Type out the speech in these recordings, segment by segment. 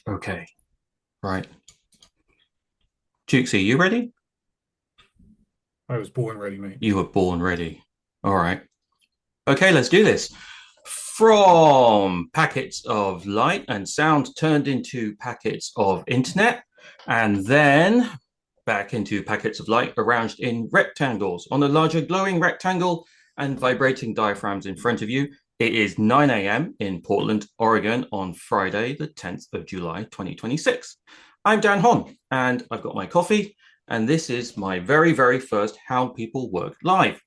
Okay, right. Jukesie, you ready? I was born ready, mate. You were born ready. All right. Okay, let's do this. From packets of light and sound turned into packets of internet, and then back into packets of light arranged in rectangles on a larger glowing rectangle and vibrating diaphragms in front of you. It is 9 a.m. in Portland, Oregon on Friday, the 10th of July, 2026. I'm Dan Hon, and I've got my coffee, and this is my very, very first How People Work Live,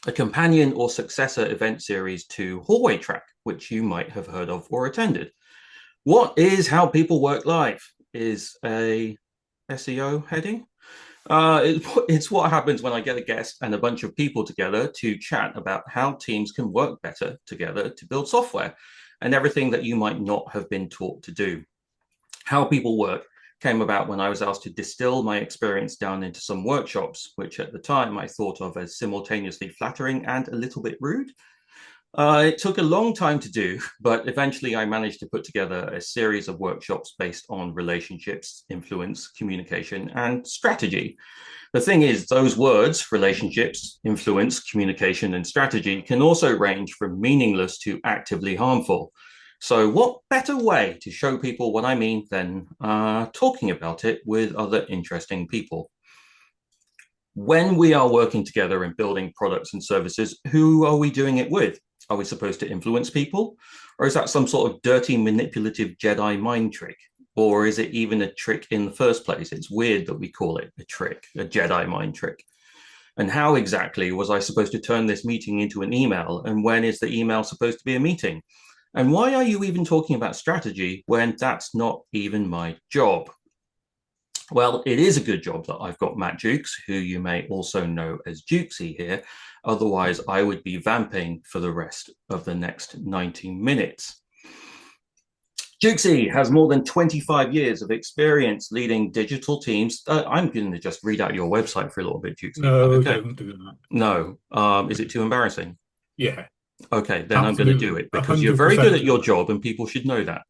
a companion or successor event series to Hallway Track, which you might have heard of or attended. What is How People Work Live? Is a SEO heading? It's what happens when I get a guest and a bunch of people together to chat about how teams can work better together to build software and everything that you might not have been taught to do. How People Work came about when I was asked to distill my experience down into some workshops, which at the time I thought of as simultaneously flattering and a little bit rude. It took a long time to do, but eventually I managed to put together a series of workshops based on relationships, influence, communication, and strategy. The thing is, those words, relationships, influence, communication, and strategy, can also range from meaningless to actively harmful. So, what better way to show people what I mean than talking about it with other interesting people? When we are working together and building products and services, who are we doing it with? Are we supposed to influence people? Or is that some sort of dirty, manipulative Jedi mind trick? Or is it even a trick in the first place? It's weird that we call it a trick, a Jedi mind trick. And how exactly was I supposed to turn this meeting into an email? And when is the email supposed to be a meeting? And why are you even talking about strategy when that's not even my job? Well, it is a good job that I've got Matt Jukes, who you may also know as Jukesie here. Otherwise, I would be vamping for the rest of the next 90 minutes. Jukesie has more than 25 years of experience leading digital teams. I'm going to just read out your website for a little bit, Jukesie. Is that No, okay? don't do that. No. Is it too embarrassing? Yeah, Okay, then I'm going to do absolutely. it A because you're hundred very good percent at do your that. job and people should know that.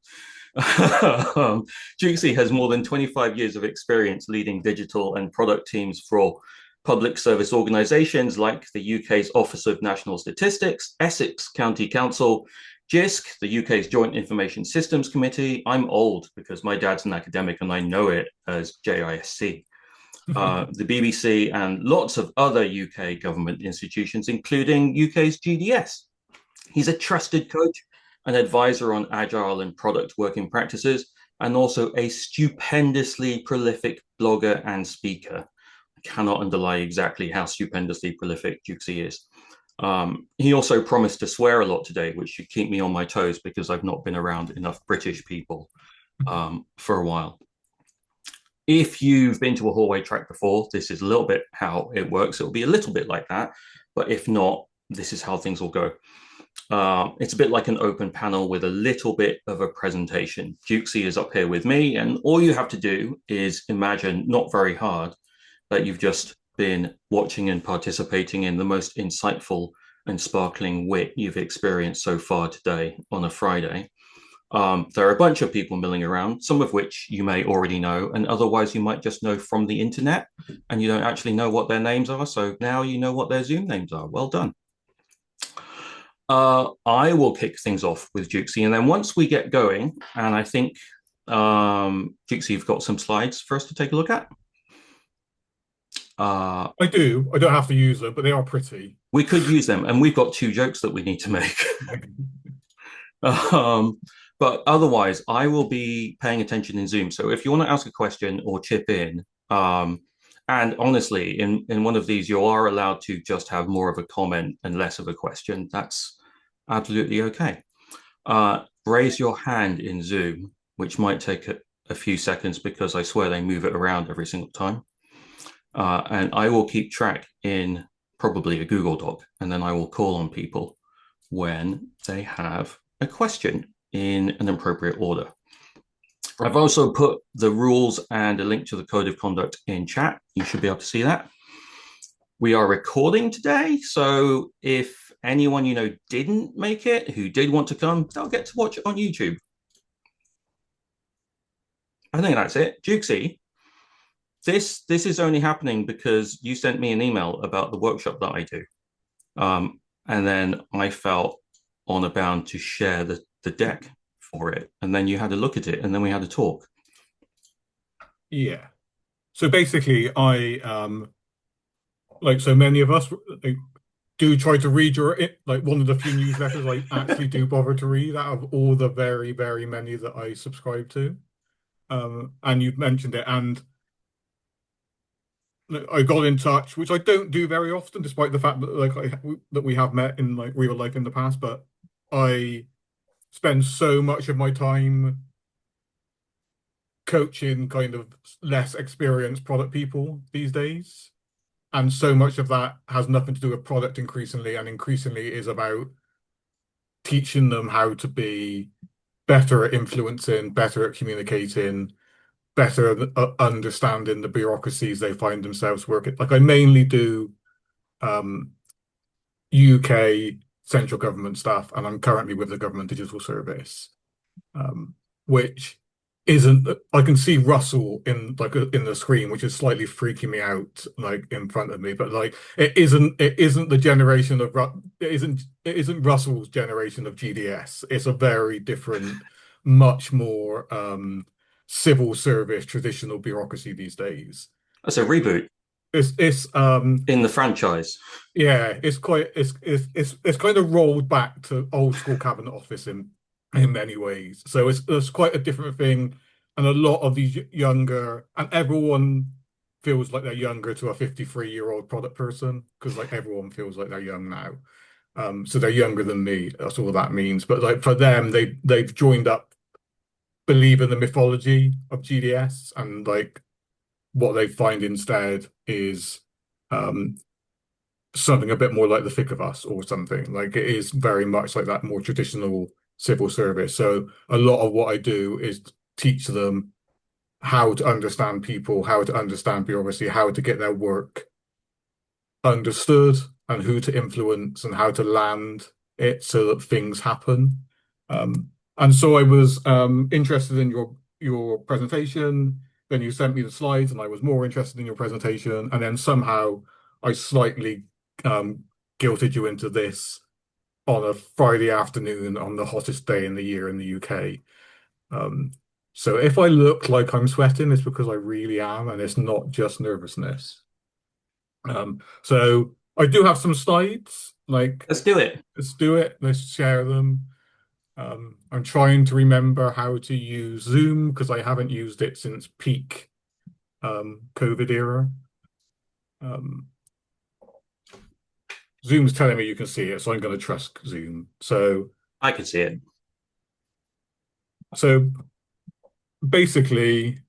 Jukesy has more than 25 years of experience leading digital and product teams for public service organisations like the UK's Office of National Statistics, Essex County Council, JISC, the UK's Joint Information Systems Committee. I'm old because my dad's an academic and I know it as JISC. The BBC and lots of other UK government institutions, including UK's GDS. He's a trusted coach, an advisor on agile and product working practices, and also a stupendously prolific blogger and speaker. I cannot underlie exactly how stupendously prolific Jukesie is. He also promised to swear a lot today, which should keep me on my toes because I've not been around enough British people for a while. If you've been to a hallway track before, this is a little bit how it works. It'll be a little bit like that, but if not, this is how things will go. It's a bit like an open panel with a little bit of a presentation. Jukesie is up here with me, and all you have to do is imagine, not very hard, that you've just been watching and participating in the most insightful and sparkling wit you've experienced so far today on a Friday. There are a bunch of people milling around, some of which you may already know, and otherwise you might just know from the internet, and you don't actually know what their names are. So now you know what their Zoom names are. Well done. I will kick things off with Jukesie, and then once we get going, and I think Jukesie, you've got some slides for us to take a look at. Uh, I do. I don't have to use them, but they are pretty. we could use them, and we've got two jokes that we need to make. um, but otherwise, I will be paying attention in Zoom. So if you want to ask a question or chip in, and honestly, in one of these, you are allowed to just have more of a comment and less of a question. That's absolutely okay. Raise your hand in Zoom, which might take a few seconds because I swear they move it around every single time. And I will keep track in probably a Google Doc, and then I will call on people when they have a question in an appropriate order. I've also put the rules and a link to the code of conduct in chat. You should be able to see that. We are recording today, so if anyone you know didn't make it, who did want to come, they'll get to watch it on YouTube. I think that's it. Jukesy, this is only happening because you sent me an email about the workshop that I do. And then I felt honor bound to share the deck for it. And then you had a look at it and then we had a talk. Yeah. So basically, like so many of us like, do try to read your like one of the few newsletters I actually do bother to read out of all the very, very many that I subscribe to. And you've mentioned it, and like, I got in touch, which I don't do very often, despite the fact that that we have met in like real life in the past. But I spend so much of my time coaching kind of less experienced product people these days. And so much of that has nothing to do with product increasingly, and increasingly is about teaching them how to be better at influencing, better at communicating, better at understanding the bureaucracies they find themselves working. Like I mainly do um, UK central government stuff, and I'm currently with the Government Digital Service, which isn't. I can see Russell in in the screen, which is slightly freaking me out, like in front of me. But like, it isn't the generation of it isn't Russell's generation of GDS. It's a very different, much more civil service, traditional bureaucracy these days. That's a reboot It's in the franchise. yeah, it's kind of rolled back to old school cabinet office in many ways. So it's quite a different thing, and a lot of these younger and everyone feels like they're younger to a 53-year-old product person because like everyone feels like they're young now. So they're younger than me. That's all that means. But like for them, they've joined up, believe in the mythology of GDS, and like what they find instead is um something a bit more like the thick of us or something. Like it is very much like that more traditional civil service. So a lot of what I do is teach them how to understand people, how to understand bureaucracy, how to get their work understood, and who to influence and how to land it so that things happen. And so I was interested in your presentation. Then you sent me the slides, and I was more interested in your presentation. And then somehow I slightly um, guilted you into this on a Friday afternoon on the hottest day in the year in the UK. Um, so if I look like I'm sweating, it's because I really am, and it's not just nervousness. So I do have some slides. Like, Let's do it. let's do it. Let's share them. I'm trying to remember how to use Zoom because I haven't used it since peak COVID era. Um, Zoom's telling me you can see it, so I'm going to trust Zoom. I can see it. So basically,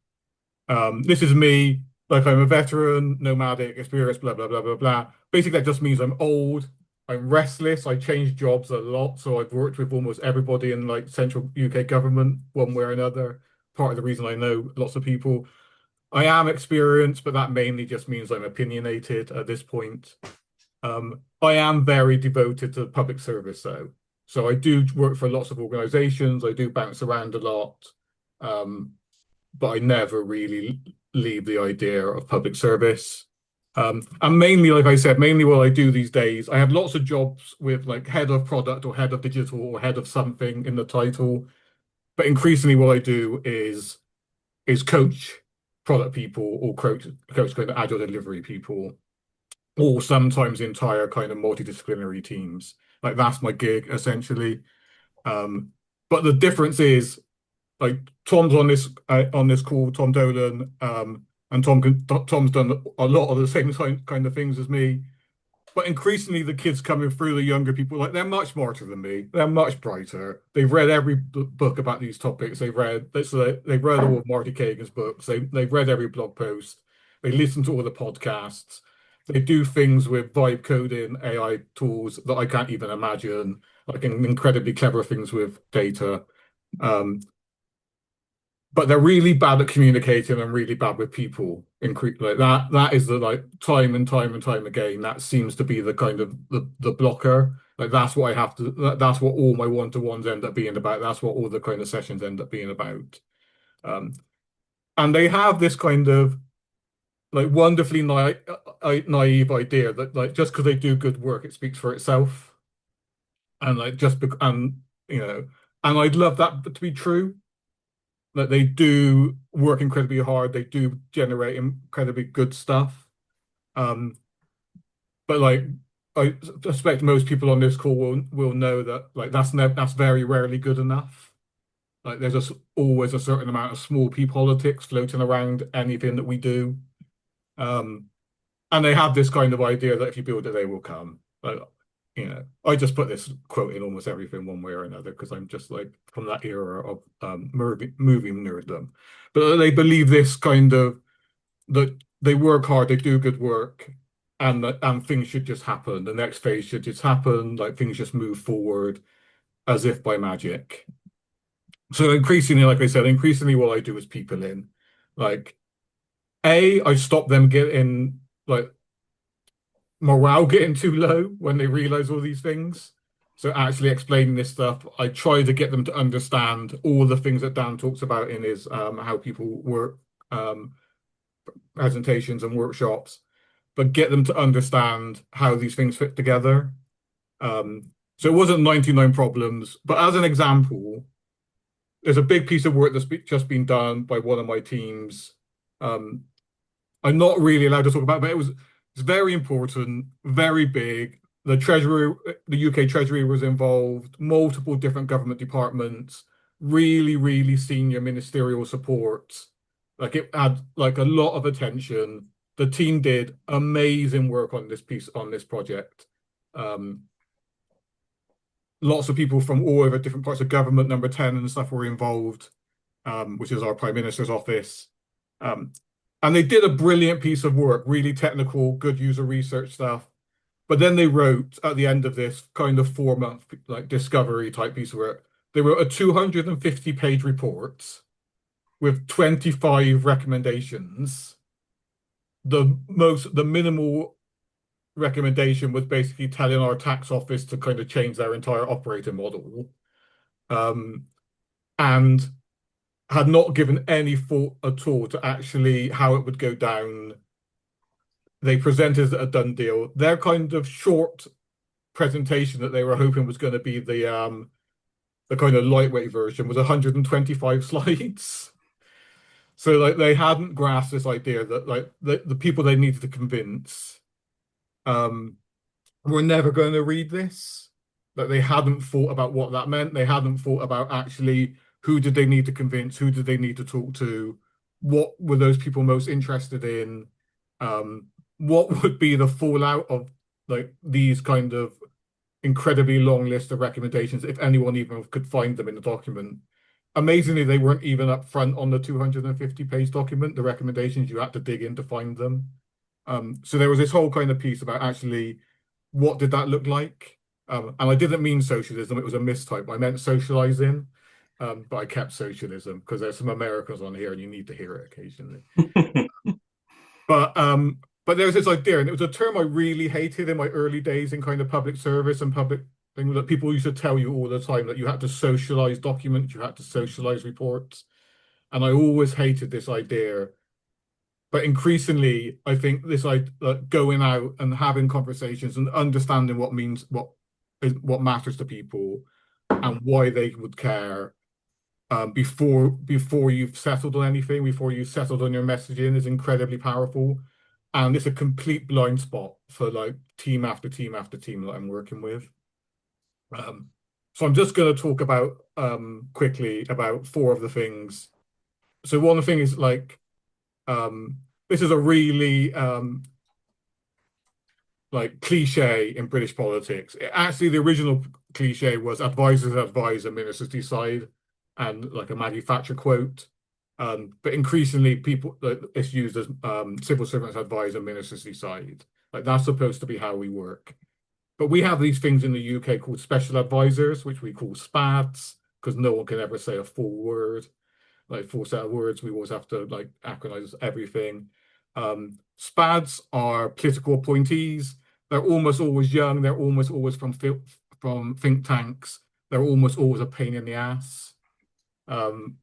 this is me. Like I'm a veteran, nomadic, experienced, blah blah blah blah blah. Basically, that just means I'm old. I'm restless. I change jobs a lot, so I've worked with almost everybody in like central UK government, one way or another. Part of the reason I know lots of people. I am experienced, but that mainly just means I'm opinionated at this point. I am very devoted to public service, though. So I do work for lots of organizations. I do bounce around a lot. Um, but I never really leave the idea of public service. And mainly, like I said, mainly what I do these days, I have lots of jobs with like head of product or head of digital or head of something in the title. But increasingly, what I do is coach product people or coach kind of agile delivery people, or sometimes entire kind of multidisciplinary teams. Like that's my gig essentially. Um, but the difference is like Tom's on this call, Tom Dolan, and Tom's done a lot of the same kind of things as me. But increasingly, the kids coming through, the younger people, like they're much smarter than me. They're much brighter. They've read every book about these topics. They've read all of Marty Kagan's books. They've read every blog post. They listen to all the podcasts. They do things with vibe coding, AI tools that I can't even imagine, like incredibly clever things with data. Um, but they're really bad at communicating and really bad with people like that is the like time and time and time again that seems to be the kind of the blocker. Like that's what I have to that's what all my one-to-ones end up being about. That's what all the kind of sessions end up being about. um And they have this kind of like wonderfully naive idea that like just because they do good work, it speaks for itself. And like just bec and you know, and I'd love that to be true. That they do work incredibly hard, they do generate incredibly good stuff. Um, but like I suspect most people on this call will know that like that's very rarely good enough. Like there's always a certain amount of small p politics floating around anything that we do. Um, and they have this kind of idea that if you build it, they will come. Like, I just put this quote in almost everything one way or another because I'm just like from that era of movie nerddom. But they believe this kind of that they work hard, they do good work, and things should just happen. The next phase should just happen, like things just move forward as if by magic. So increasingly, like I said, increasingly what I do is people in. Like I stop them getting like morale getting too low when they realize all these things. So actually explaining this stuff, I try to get them to understand all the things that Dan talks about in his how people work um, presentations and workshops, but get them to understand how these things fit together. So it wasn't 99 problems, but as an example, there's a big piece of work that's just been done by one of my teams. Um, I'm not really allowed to talk about, but it's very important, very big. The Treasury, the UK Treasury was involved, multiple different government departments, really, really senior ministerial support. Like it had like a lot of attention. The team did amazing work on this piece on this project. Um, Lots of people from all over different parts of government, number 10 and stuff were involved, which is our Prime Minister's office. Um, and they did a brilliant piece of work, really technical, good user research stuff. But then they wrote at the end of this kind of 4 month like discovery type piece of work, they wrote a 250-page report with 25 recommendations. The minimal recommendation was basically telling our tax office to kind of change their entire operating model. Um, and had not given any thought at all to actually how it would go down. They presented a done deal. Their kind of short presentation that they were hoping was going to be the kind of lightweight version was 125 slides. So like they hadn't grasped this idea that like the people they needed to convince um were never going to read this. That they hadn't thought about what that meant. They hadn't thought about actually who did they need to convince, who did they need to talk to, what were those people most interested in, what would be the fallout of like these kind of incredibly long list of recommendations if anyone even could find them in the document. Amazingly, they weren't even up front on the 250-page document. The recommendations you had to dig in to find them. So there was this whole kind of piece about actually what did that look like? And I didn't mean socialism, it was a mistype. I meant socializing, but I kept socialism because there's some Americans on here and you need to hear it occasionally. But there was this idea, and it was a term I really hated in my early days in kind of public service and public thing that people used to tell you all the time that you had to socialize documents, you had to socialize reports. And I always hated this idea. But increasingly, I think this like going out and having conversations and understanding what matters to people and why they would care before you've settled on anything, before you've settled on your messaging is incredibly powerful. And it's a complete blind spot for like team after team after team that I'm working with. Um, so I'm just going to talk about quickly about four of the things. So one thing is like this is a really like cliche in British politics. Actually, the original cliche was advisors advise and ministers decide, and like a Maggie Thatcher quote. But increasingly, people it's used as civil servants advise and ministers decide. Like that's supposed to be how we work. But we have these things in the UK called special advisors, which we call SPADs, because no one can ever say a full word, like full set of words. We always have to like acronymize everything. SPADs are political appointees. They're almost always young. They're almost always from think tanks. They're almost always a pain in the ass. Um,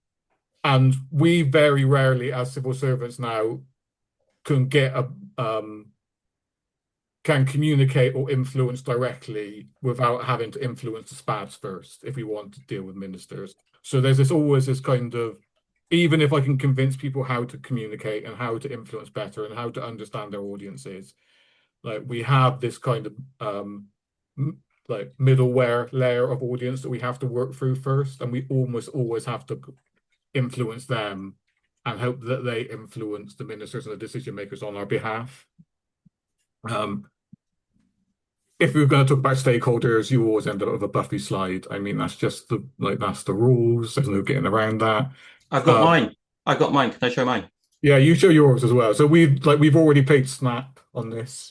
And we very rarely, as civil servants now, can get a can communicate or influence directly without having to influence the SPADs first if we want to deal with ministers. So there's this always this kind of, even if I can convince people how to communicate and how to influence better and how to understand their audiences, like we have this kind of like middleware layer of audience that we have to work through first, and we almost always have to influence them and hope that they influence the ministers and the decision makers on our behalf. Um, if we were going to talk about stakeholders, you always end up with a Buffy slide. I mean, that's just the that's the rules. There's no getting around that. I've got Um, mine. I've got mine. Can I show mine? yeah, you show yours as well. So we've already played Snap on this.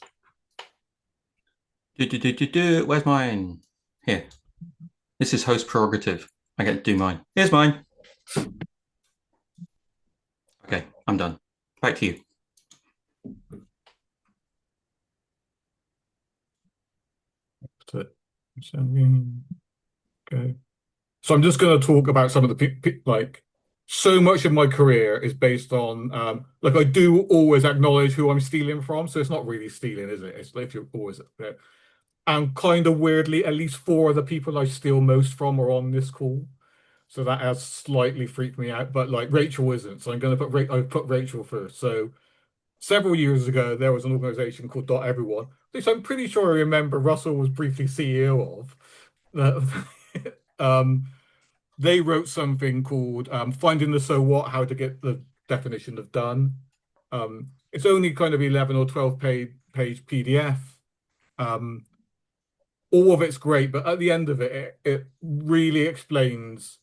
Where's mine? Here. This is host prerogative. I get to do mine. Here's mine. Okay, I'm done. Back to you. Okay. So I'm just going to talk about some of the like so much of my career is based on like I do always acknowledge who I'm stealing from, so it's not really stealing, is it? It's like if you're always and kind of weirdly, at least four of the people I steal most from are on this call, so that has slightly freaked me out. But like Rachel isn't, so I'm going to I've put Rachel first. So several years ago, there was an organization called Dot Everyone, which I'm pretty sure I remember Russell was briefly CEO of. Um, they wrote something called Finding the So What, How to Get the Definition of Done. It's only kind of 11 or 12 page PDF. Um, all of it's great, but at the end of it really explains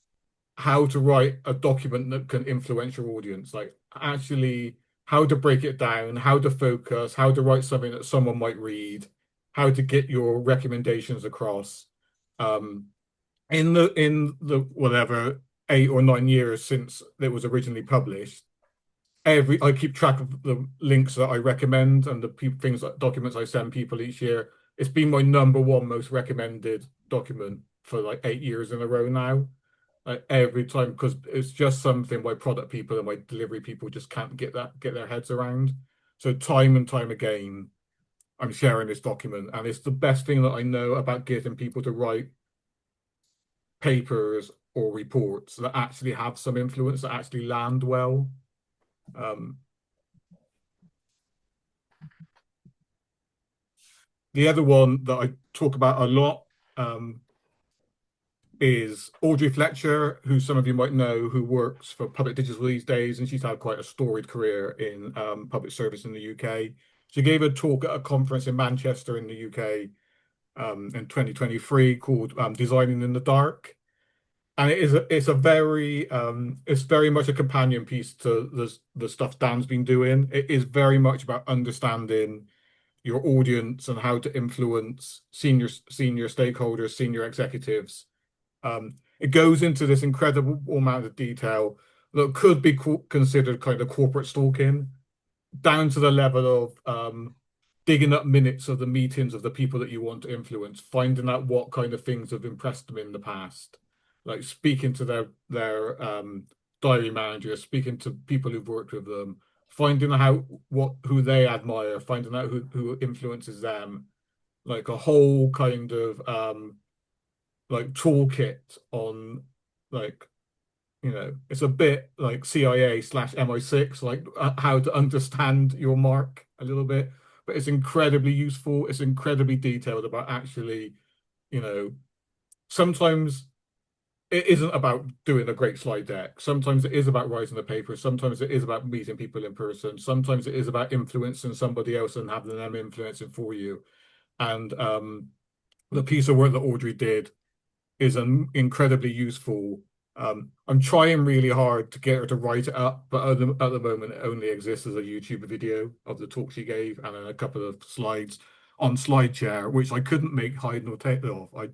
how to write a document that can influence your audience, like actually how to break it down, how to focus, how to write something that someone might read, how to get your recommendations across. Um, in the whatever 8 or 9 years since it was originally published, every I keep track of the links that I recommend and the things that documents I send people each year. It's been my number one most recommended document for like 8 years in a row now. Like every time, because it's just something my product people and my delivery people just can't get their heads around. So time and time again, I'm sharing this document, and it's the best thing that I know about getting people to write papers or reports that actually have some influence, that actually land well. Um, the other one that I talk about a lot is Audrey Fletcher, who some of you might know, who works for Public Digital these days, and she's had quite a storied career in public service in the UK. She gave a talk at a conference in Manchester in the UK in 2023 called Designing in the Dark. And it's very much a companion piece to the stuff Dan's been doing. It is very much about understanding your audience and how to influence senior stakeholders, senior executives. It goes into this incredible amount of detail that could be considered kind of corporate stalking, down to the level of digging up minutes of the meetings of the people that you want to influence, finding out what kind of things have impressed them in the past, like speaking to their diary managers, speaking to people who've worked with them, finding out who they admire, finding out who influences them, like a whole kind of like toolkit on like it's a bit like CIA/MI6, like how to understand your mark a little bit, but it's incredibly useful. It's incredibly detailed about actually, you know, sometimes it isn't about doing a great slide deck. Sometimes it is about writing a paper. Sometimes it is about meeting people in person. Sometimes it is about influencing somebody else and having them influencing for you. And the piece of work that Audrey did is an incredibly useful. I'm trying really hard to get her to write it up, but at the moment it only exists as a YouTube video of the talk she gave and then a couple of slides on SlideShare, which I couldn't make hide nor tail of. I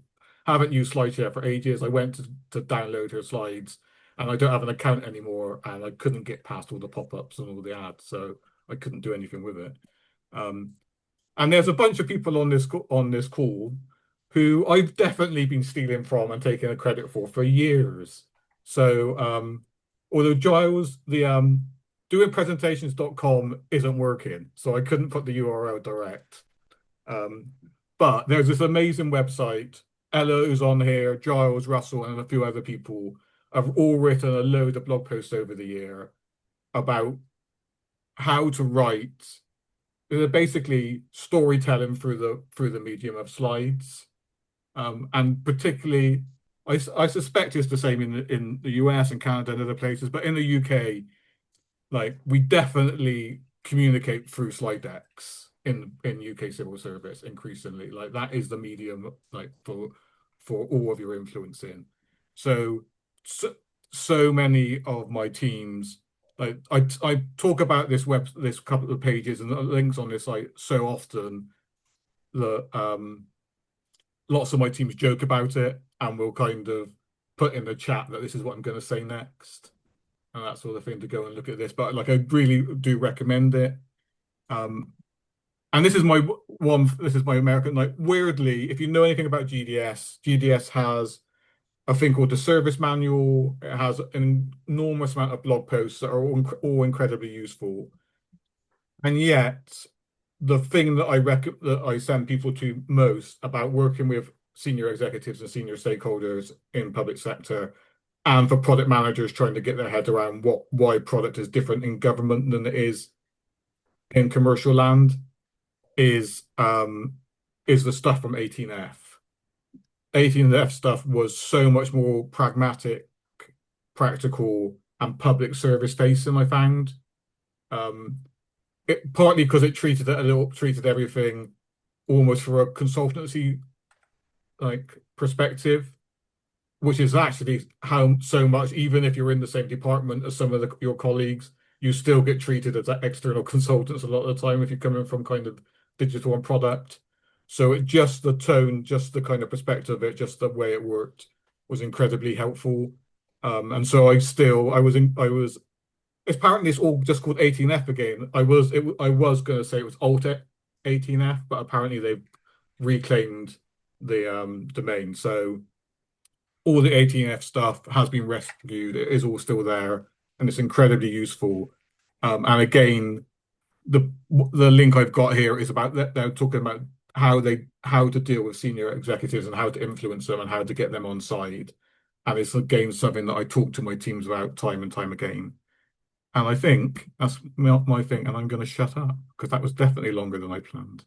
haven't used SlideShare for ages. I went to download her slides and I don't have an account anymore, and I couldn't get past all the pop-ups and all the ads, so I couldn't do anything with it. Um, and there's a bunch of people on this call who I've definitely been stealing from and taking the credit for years. So Although Giles, the doingpresentations.com isn't working, so I couldn't put the URL direct. Um, but there's this amazing website. Ella, who's on here, Giles, Russell, and a few other people have all written a load of blog posts over the year about how to write. They're basically storytelling through the medium of slides. And particularly, I suspect it's the same in the US and Canada and other places, but in the UK, like we definitely communicate through slide decks in UK civil service increasingly. Like that is the medium like for all of your influencing. So so, so many of my teams like I talk about this couple of pages and the links on this site so often that lots of my teams joke about it and will kind of put in the chat that this is what I'm going to say next and that sort of thing to go and look at this. But like I really do recommend it. Um, and this is my one. This is my American. Like weirdly, if you know anything about GDS, GDS has a thing called the Service Manual. It has an enormous amount of blog posts that are all incredibly useful. And yet, the thing that that I send people to most about working with senior executives and senior stakeholders in public sector, and for product managers trying to get their head around why product is different in government than it is in commercial land, is the stuff from 18F. 18F stuff was so much more pragmatic, practical, and public service facing, I found. Um, partly because it treated everything almost for a consultancy like perspective, which is actually how so much, even if you're in the same department as some of your colleagues, you still get treated as external consultants a lot of the time if you're coming from kind of digital and product. So it just the tone, just the kind of perspective of it, just the way it worked was incredibly helpful. And so I was apparently it's all just called 18F again. I was going to say it was Alt 18F, but apparently they've reclaimed the domain. So all the 18F stuff has been rescued. It is all still there, and it's incredibly useful. And again, the link I've got here is about they're talking about how to deal with senior executives and how to influence them and how to get them on side. And it's again something that I talk to my teams about time and time again. And I think that's my thing, and I'm going to shut up because that was definitely longer than I planned.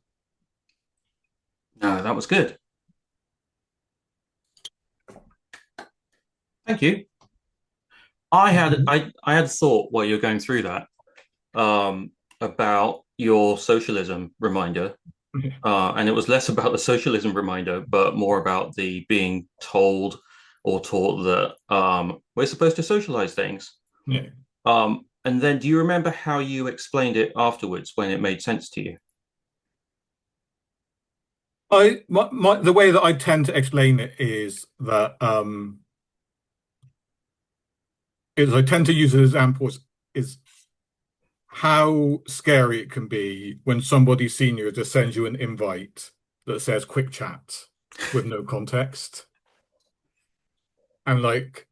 No, that was good. Thank you. I had thought while you're going through that about your socialism reminder, Yeah. and it was less about the socialism reminder, but more about the being told or taught that we're supposed to socialize things. Yeah. And then, do you remember how you explained it afterwards when it made sense to you? The way that I tend to explain it is I tend to use as examples is how scary it can be when somebody senior just sends you an invite that says quick chat with no context. And like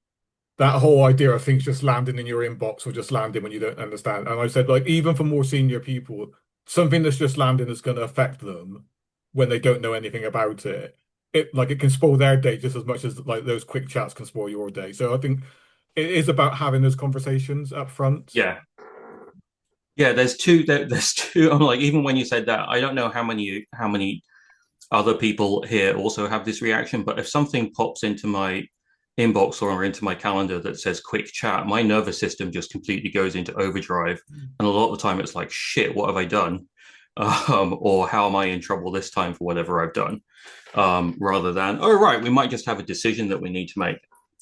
that whole idea of things just landing in your inbox or just landing when you don't understand. And I said, like, even for more senior people, something that's just landing is going to affect them when they don't know anything about it. It can spoil their day just as much as like those quick chats can spoil your day. So I think it is about having those conversations up front. Yeah. Yeah, there's two. I'm like, even when you said that, I don't know how many other people here also have this reaction, but if something pops into my inbox or into my calendar that says quick chat, my nervous system just completely goes into overdrive. And a lot of the time it's like, shit, what have I done? Or how am I in trouble this time for whatever I've done? Rather than, oh, right, we might just have a decision that we need to make.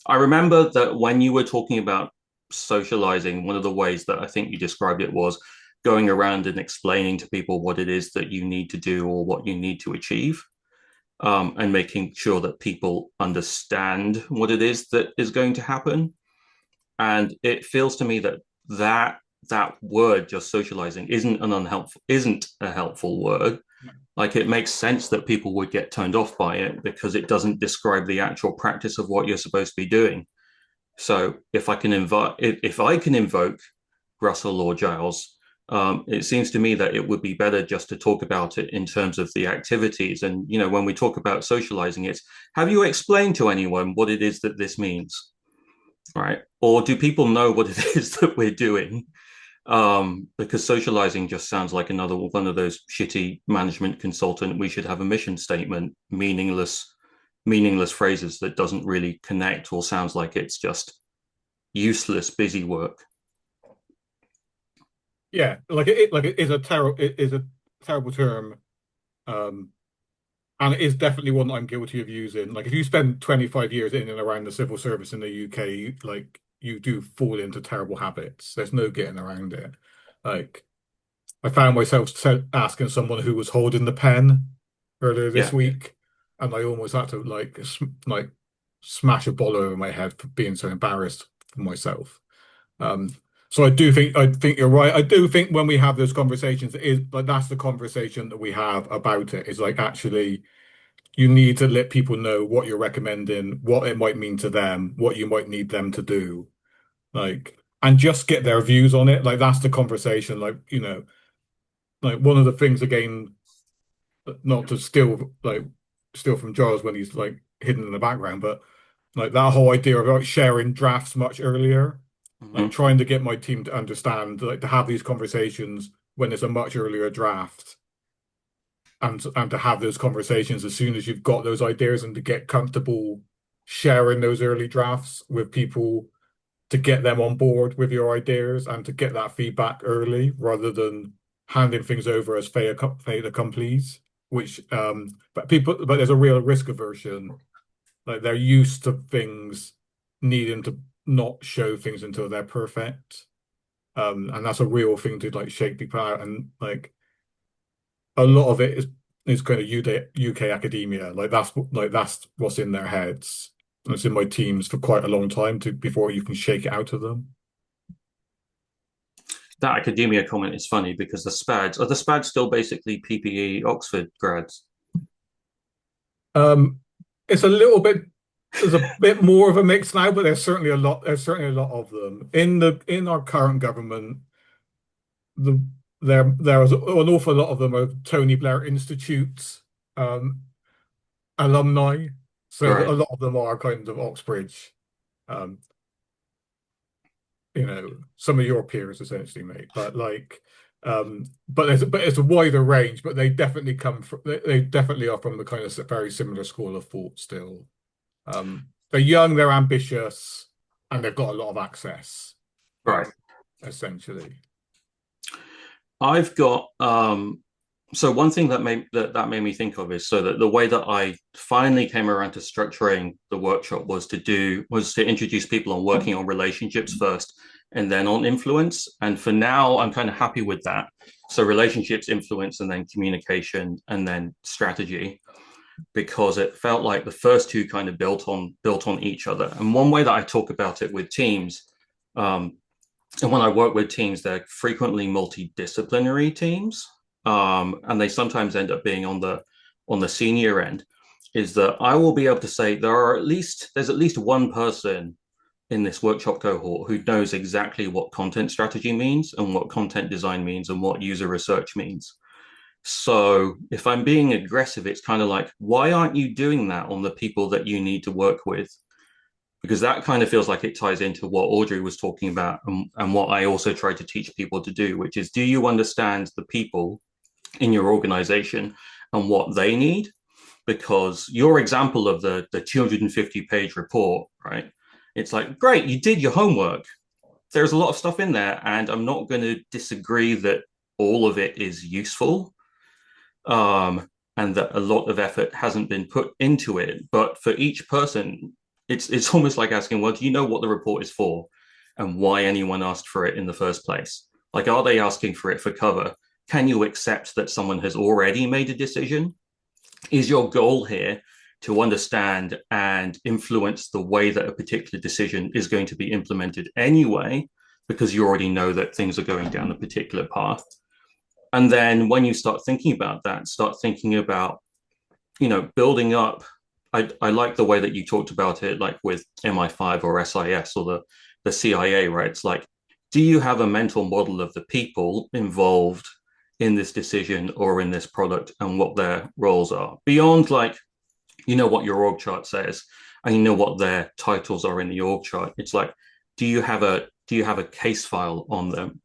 I remember that when you were talking about socializing, one of the ways that I think you described it was going around and explaining to people what it is that you need to do or what you need to achieve, and making sure that people understand what it is that is going to happen. And it feels to me that that word, just socializing, isn't a helpful word. Like it makes sense that people would get turned off by it because it doesn't describe the actual practice of what you're supposed to be doing. So if I can invoke Russell or Giles, it seems to me that it would be better just to talk about it in terms of the activities. And when we talk about socializing, it's have you explained to anyone what it is that this means, right? Or do people know what it is that we're doing? Because socializing just sounds like another one of those shitty management consultant. We should have a mission statement, meaningless phrases that doesn't really connect or sounds like it's just useless busy work. Yeah, like it is a terrible term. Um, and it is definitely one that I'm guilty of using. Like if you spend 25 years in and around the civil service in the UK, like you do fall into terrible habits. There's no getting around it. Like I found myself asking someone who was holding the pen earlier this Yeah. week, and I almost had to like smash a bottle over my head for being so embarrassed for myself. Um, so I think you're right. I do think when we have those conversations, it is like that's the conversation that we have about it. Is like actually you need to let people know what you're recommending, what it might mean to them, what you might need them to do, like, and just get their views on it. Like that's the conversation. Like one of the things again, not to steal from Giles when he's like hidden in the background, but like that whole idea of like sharing drafts much earlier, like Mm-hmm. trying to get my team to understand, like to have these conversations when it's a much earlier draft and to have those conversations as soon as you've got those ideas and to get comfortable sharing those early drafts with people to get them on board with your ideas and to get that feedback early rather than handing things over as fait accomplis, which but there's a real risk aversion. Like they're used to things needing to not show things until they're perfect. And that's a real thing to like shake people out. And like a lot of it is kind of UK academia. Like that's what's in their heads. And it's in my teams for quite a long time to before you can shake it out of them. That academia comment is funny because the SPADs still basically PPE Oxford grads? Um, it's a little bit there's a bit more of a mix now, but there's certainly a lot of them in our current government. The there was an awful lot of them are Tony Blair Institute um, alumni, so a Right. lot of them are kind of Oxbridge. Um, some of your peers essentially, mate. But it's a wider range. But they definitely come from they definitely are from the kind of very similar school of thought still. They're young, they're ambitious, and they've got a lot of access, Right. essentially. I've got so one thing that made me think of is so that the way that I finally came around to structuring the workshop was to introduce people on working on relationships first and then on influence. And for now, I'm kind of happy with that. So relationships, influence, and then communication, and then strategy, because it felt like the first two kind of built on each other. And one way that I talk about it with teams, um, and when I work with teams, they're frequently multidisciplinary teams, and they sometimes end up being on the senior end. Is that I will be able to say there's at least one person in this workshop cohort who knows exactly what content strategy means and what content design means and what user research means. So if I'm being aggressive, it's kind of like, why aren't you doing that on the people that you need to work with? Because that kind of feels like it ties into what Audrey was talking about and what I also try to teach people to do, which is, do you understand the people in your organization and what they need? Because your example of the 250-page report, right? It's like, great, you did your homework. There's a lot of stuff in there, and I'm not going to disagree that all of it is useful, and that a lot of effort hasn't been put into it. But for each person, it's almost like asking, well, do you know what the report is for and why anyone asked for it in the first place? Like, are they asking for it for cover? Can you accept that someone has already made a decision? Is your goal here to understand and influence the way that a particular decision is going to be implemented anyway, because you already know that things are going down a particular path? And then when you start thinking about that, start thinking about, building up I like the way that you talked about it, like with MI5 or SIS or the CIA, right? It's like, do you have a mental model of the people involved in this decision or in this product and what their roles are beyond like you know what your org chart says and you know what their titles are in the org chart. It's like, do you have a case file on them?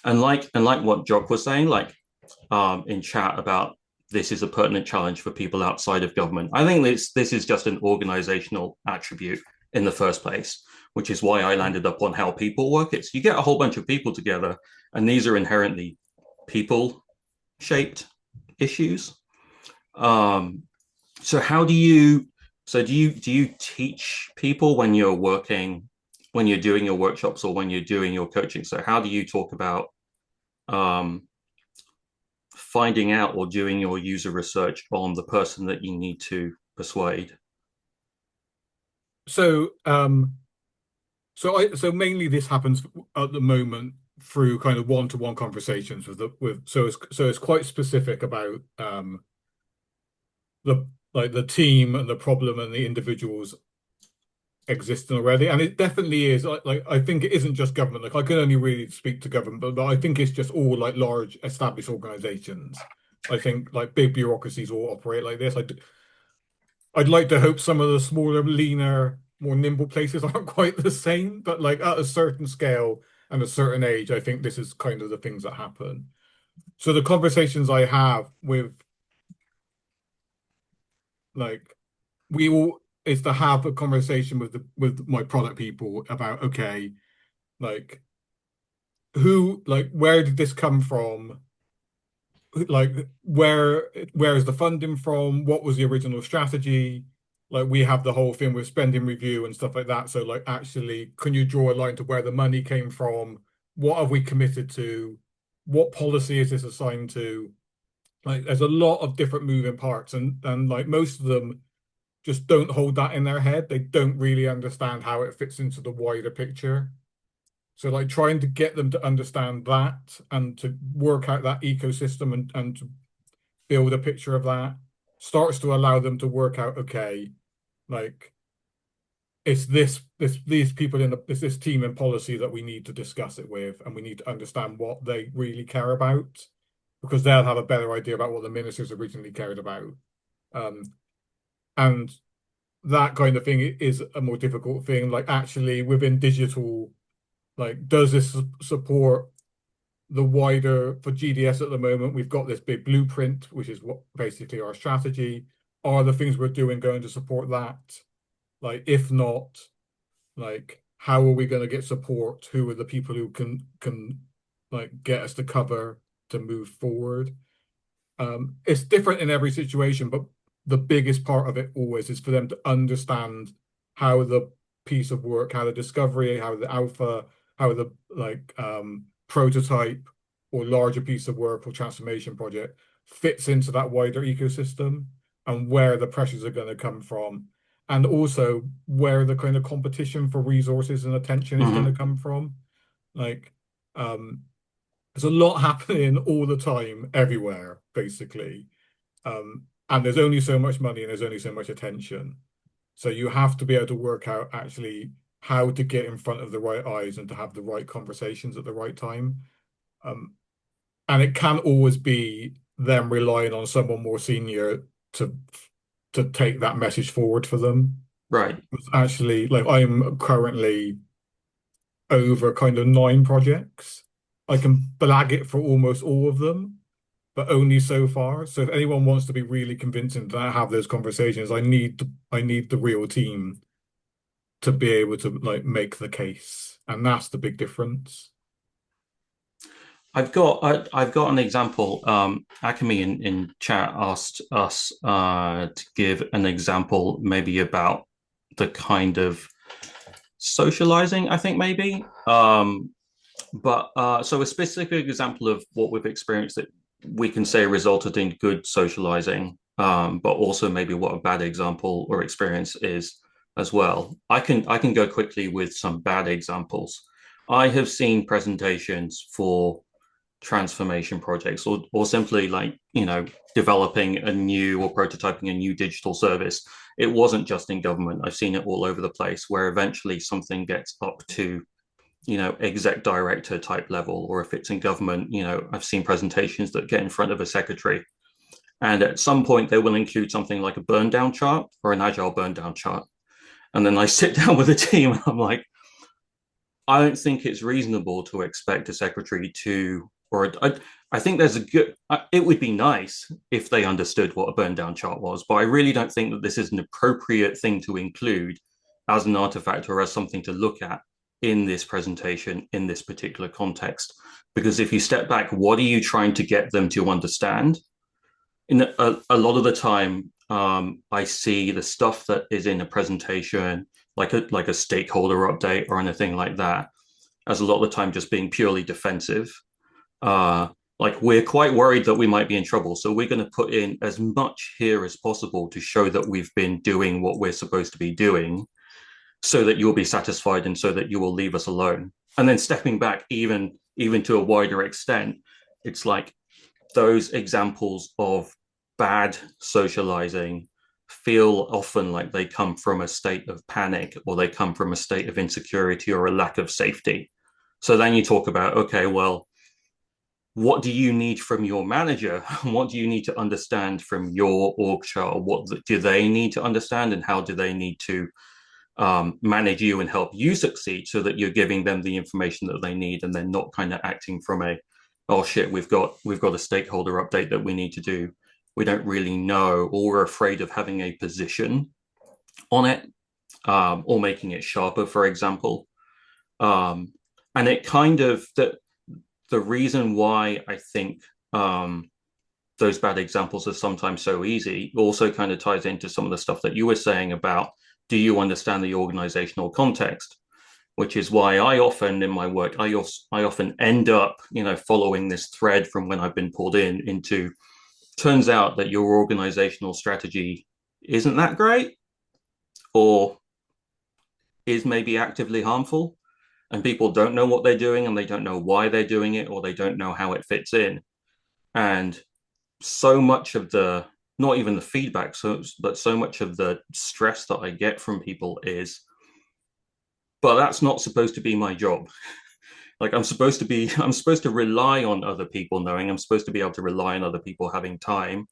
And like what Jock was saying, like in chat about this is a pertinent challenge for people outside of government. I think this is just an organizational attribute in the first place, which is why I landed up on how people work. It's you get a whole bunch of people together, and these are inherently people shaped issues. Um, so how do you do you teach people when you're working when you're doing your workshops or when you're doing your coaching? So how do you talk about um, finding out or doing your user research on the person that you need to persuade? So, so mainly this happens at the moment through kind of one-to-one conversations with. So it's quite specific about the like the team and the problem and the individuals existing already. And it definitely is like I think it isn't just government. Like I can only really speak to government, but I think it's just all like large established organizations. I think like big bureaucracies all operate like this. I'd like to hope some of the smaller, leaner, more nimble places aren't quite the same, but like at a certain scale and a certain age, I think this is kind of the things that happen. So the conversations I have with like we all is to have a conversation with my product people about okay, like who like where did this come from? Like where is the funding from? What was the original strategy? Like we have the whole thing with spending review and stuff like that. So like actually, can you draw a line to where the money came from? What have we committed to? What policy is this assigned to? Like there's a lot of different moving parts and like most of them just don't hold that in their head. They don't really understand how it fits into the wider picture. So like trying to get them to understand that and to work out that ecosystem and to build a picture of that starts to allow them to work out, okay, like it's these people in this team and policy that we need to discuss it with, and we need to understand what they really care about because they'll have a better idea about what the ministers originally cared about. Um, and that kind of thing is a more difficult thing. Like actually within digital, like does this support the wider for GDS at the moment? We've got this big blueprint, which is what basically our strategy. Are the things we're doing going to support that? Like, if not, like, how are we going to get support? Who are the people who can like get us to cover to move forward? It's different in every situation, but the biggest part of it always is for them to understand how the piece of work, how the discovery, how the alpha, how the like prototype or larger piece of work or transformation project fits into that wider ecosystem and where the pressures are going to come from. And also where the kind of competition for resources and attention is going to Mm-hmm. come from. Like, um, there's a lot happening all the time, everywhere, basically. And there's only so much money and there's only so much attention. So you have to be able to work out actually how to get in front of the right eyes and to have the right conversations at the right time. Um, and it can't always be them relying on someone more senior to to take that message forward for them. Right. It's actually, like I'm currently over kind of 9 projects. I can blag it for almost all of them, but only so far. So if anyone wants to be really convincing to have those conversations, I need the real team to be able to like make the case. And that's the big difference. I've got an example. Akemi in chat asked us to give an example, maybe about the kind of socializing. I think maybe, but so a specific example of what we've experienced that we can say resulted in good socializing, but also maybe what a bad example or experience is as well. I can go quickly with some bad examples. I have seen presentations for transformation projects, or simply like, developing a new or prototyping a new digital service. It wasn't just in government. I've seen it all over the place where eventually something gets up to, exec director type level, or if it's in government, I've seen presentations that get in front of a secretary. And at some point, they will include something like a burn down chart or an agile burn down chart. And then I sit down with the team and I'm like, I don't think it's reasonable to expect a secretary to, I think there's a good, it would be nice if they understood what a burn down chart was, but I really don't think that this is an appropriate thing to include as an artifact or as something to look at in this presentation, in this particular context. Because if you step back, what are you trying to get them to understand? In a lot of the time, I see the stuff that is in a presentation, like a stakeholder update or anything like that, as a lot of the time just being purely defensive. Uh, like we're quite worried that we might be in trouble, so we're going to put in as much here as possible to show that we've been doing what we're supposed to be doing, so that you'll be satisfied and so that you will leave us alone. And then stepping back even to a wider extent, it's like those examples of bad socializing feel often like they come from a state of panic, or they come from a state of insecurity or a lack of safety. So then you talk about, okay, well, what do you need from your manager? What do you need to understand from your org chart? What do they need to understand, and how do they need to manage you and help you succeed, so that you're giving them the information that they need, and they're not kind of acting from a, oh shit, we've got a stakeholder update that we need to do. We don't really know, or we're afraid of having a position on it, or making it sharper, for example. And it kind of the reason why I think those bad examples are sometimes so easy also kind of ties into some of the stuff that you were saying about, do you understand the organizational context? Which is why I often in my work, I often end up, following this thread from when I've been pulled into, turns out that your organizational strategy isn't that great, or is maybe actively harmful, and people don't know what they're doing, and they don't know why they're doing it, or they don't know how it fits in. And so much of the, not even the feedback, but so much of the stress that I get from people is, but that's not supposed to be my job. Like I'm supposed to rely on other people knowing, I'm supposed to be able to rely on other people having time.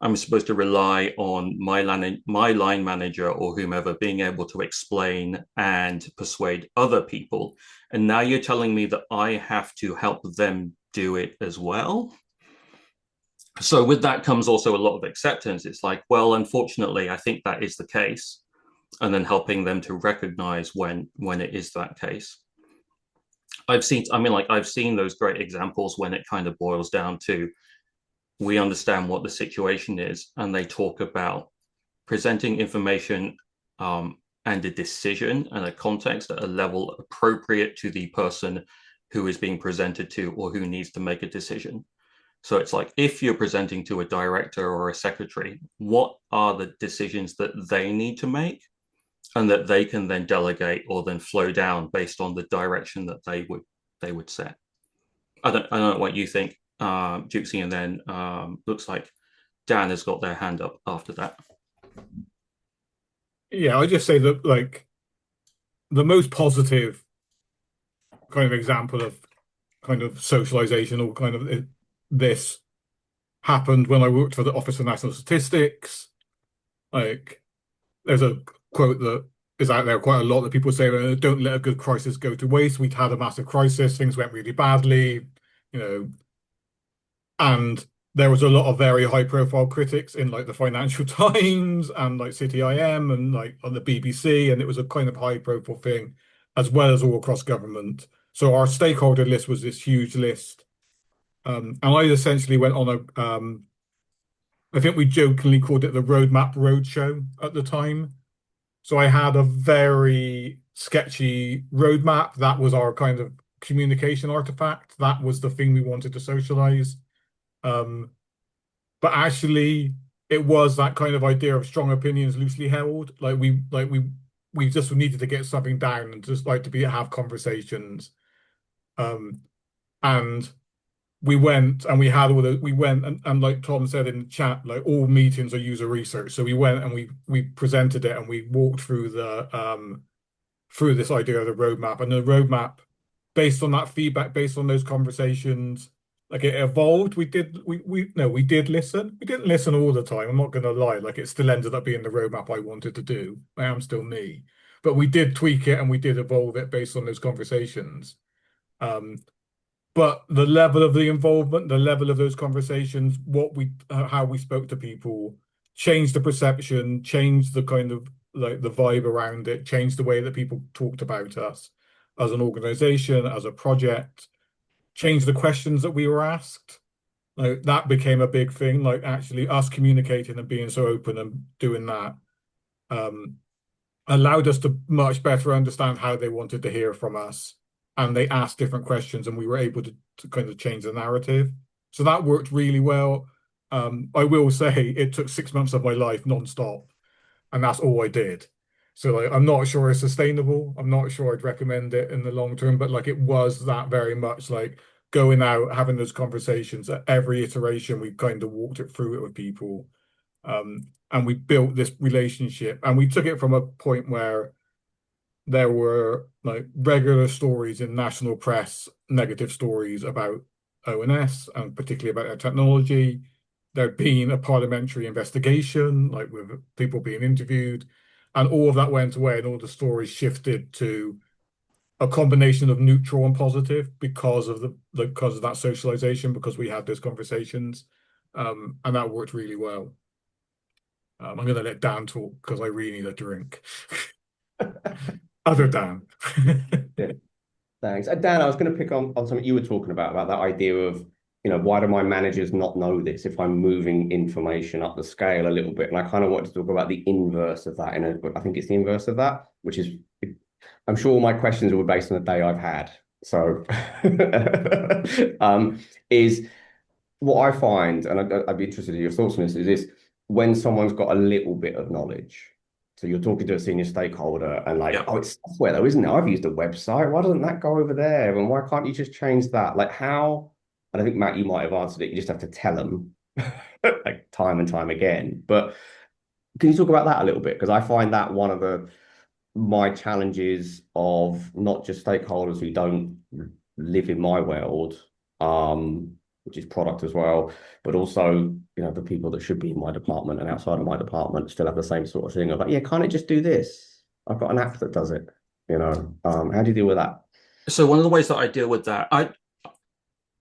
I'm supposed to rely on my line manager or whomever being able to explain and persuade other people. And now you're telling me that I have to help them do it as well. So with that comes also a lot of acceptance. It's like, well, unfortunately, I think that is the case. And then helping them to recognize when it is that case. I've seen those great examples when it kind of boils down to, we understand what the situation is, and they talk about presenting information, and a decision and a context at a level appropriate to the person who is being presented to or who needs to make a decision. So it's like, if you're presenting to a director or a secretary, what are the decisions that they need to make, and that they can then delegate or then flow down based on the direction that they would set. I don't know what you think, Jukesy, and then looks like Dan has got their hand up after that. Yeah, I just say that like the most positive kind of example of kind of socialization or kind of this happened when I worked for the Office of National Statistics. Like, there's a quote that is out there quite a lot that people say, don't let a good crisis go to waste. We'd had a massive crisis, things went really badly, you know, and there was a lot of very high profile critics in like the Financial Times and like City IM and like on the BBC, and it was a kind of high profile thing as well as all across government. So our stakeholder list was this huge list. And I essentially went on I think we jokingly called it the Roadmap Roadshow at the time. So I had a very sketchy roadmap. That was our kind of communication artifact. That was the thing we wanted to socialize. Um, but actually, it was that kind of idea of strong opinions loosely held. We just needed to get something down and just like to be have conversations. And we went and we had all the we went and like Tom said in the chat, like all meetings are user research. So we went and we presented it and we walked through the through this idea of the roadmap, and the roadmap based on that feedback, based on those conversations, like it evolved. We did listen. We didn't listen all the time. I'm not gonna lie. Like it still ended up being the roadmap I wanted to do. I am still me. But we did tweak it and we did evolve it based on those conversations. Um, but the level of the involvement, the level of those conversations, how we spoke to people, changed the perception, changed the kind of like the vibe around it, changed the way that people talked about us as an organization, as a project, changed the questions that we were asked. Like that became a big thing. Like actually us communicating and being so open and doing that um, allowed us to much better understand how they wanted to hear from us. And they asked different questions, and we were able to kind of change the narrative. So that worked really well. I will say it took 6 months of my life non-stop, and that's all I did. So like, I'm not sure it's sustainable. I'm not sure I'd recommend it in the long term, but like it was that very much like going out, having those conversations at every iteration. We kind of walked it through it with people, and we built this relationship, and we took it from a point where there were like regular stories in national press, negative stories about ONS and particularly about our technology. There'd been a parliamentary investigation, like with people being interviewed, and all of that went away, and all the stories shifted to a combination of neutral and positive because of because of that socialization, because we had those conversations, and that worked really well. I'm going to let Dan talk because I really need a drink. Other Dan. Yeah, thanks. Dan, I was going to pick on something you were talking about that idea of, why do my managers not know this if I'm moving information up the scale a little bit? And I kind of wanted to talk about the inverse of that. I think it's the inverse of that, which is, I'm sure all my questions were based on the day I've had. So, is what I find, and I'd be interested in your thoughts on this, is this when someone's got a little bit of knowledge. So you're talking to a senior stakeholder and like, Yeah. oh, it's software though, isn't it? I've used a website. Why doesn't that go over there? And why can't you just change that? Like how, and I think Matt, you might have answered it. You just have to tell them like time and time again. But can you talk about that a little bit? Because I find that one of my challenges of not just stakeholders who don't live in my world, which is product as well, but also, the people that should be in my department and outside of my department still have the same sort of thing of like, yeah, can't it just do this? I've got an app that does it, how do you deal with that? So one of the ways that I deal with that,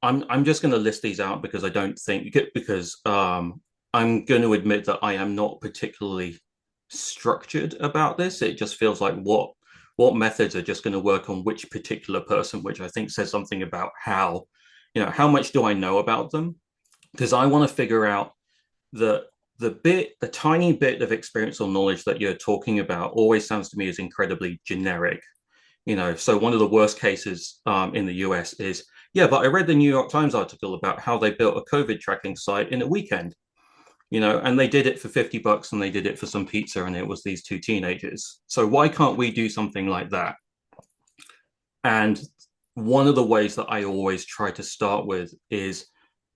I'm just going to list these out because I don't think because I'm going to admit that I am not particularly structured about this. It just feels like what methods are just going to work on which particular person, which I think says something about how much do I know about them? Because I want to figure out the tiny bit of experience or knowledge that you're talking about always sounds to me as incredibly generic. So one of the worst cases in the US is, yeah, but I read the New York Times article about how they built a COVID tracking site in a weekend, and they did it for $50 and they did it for some pizza and it was these two teenagers. So why can't we do something like that? And one of the ways that I always try to start with is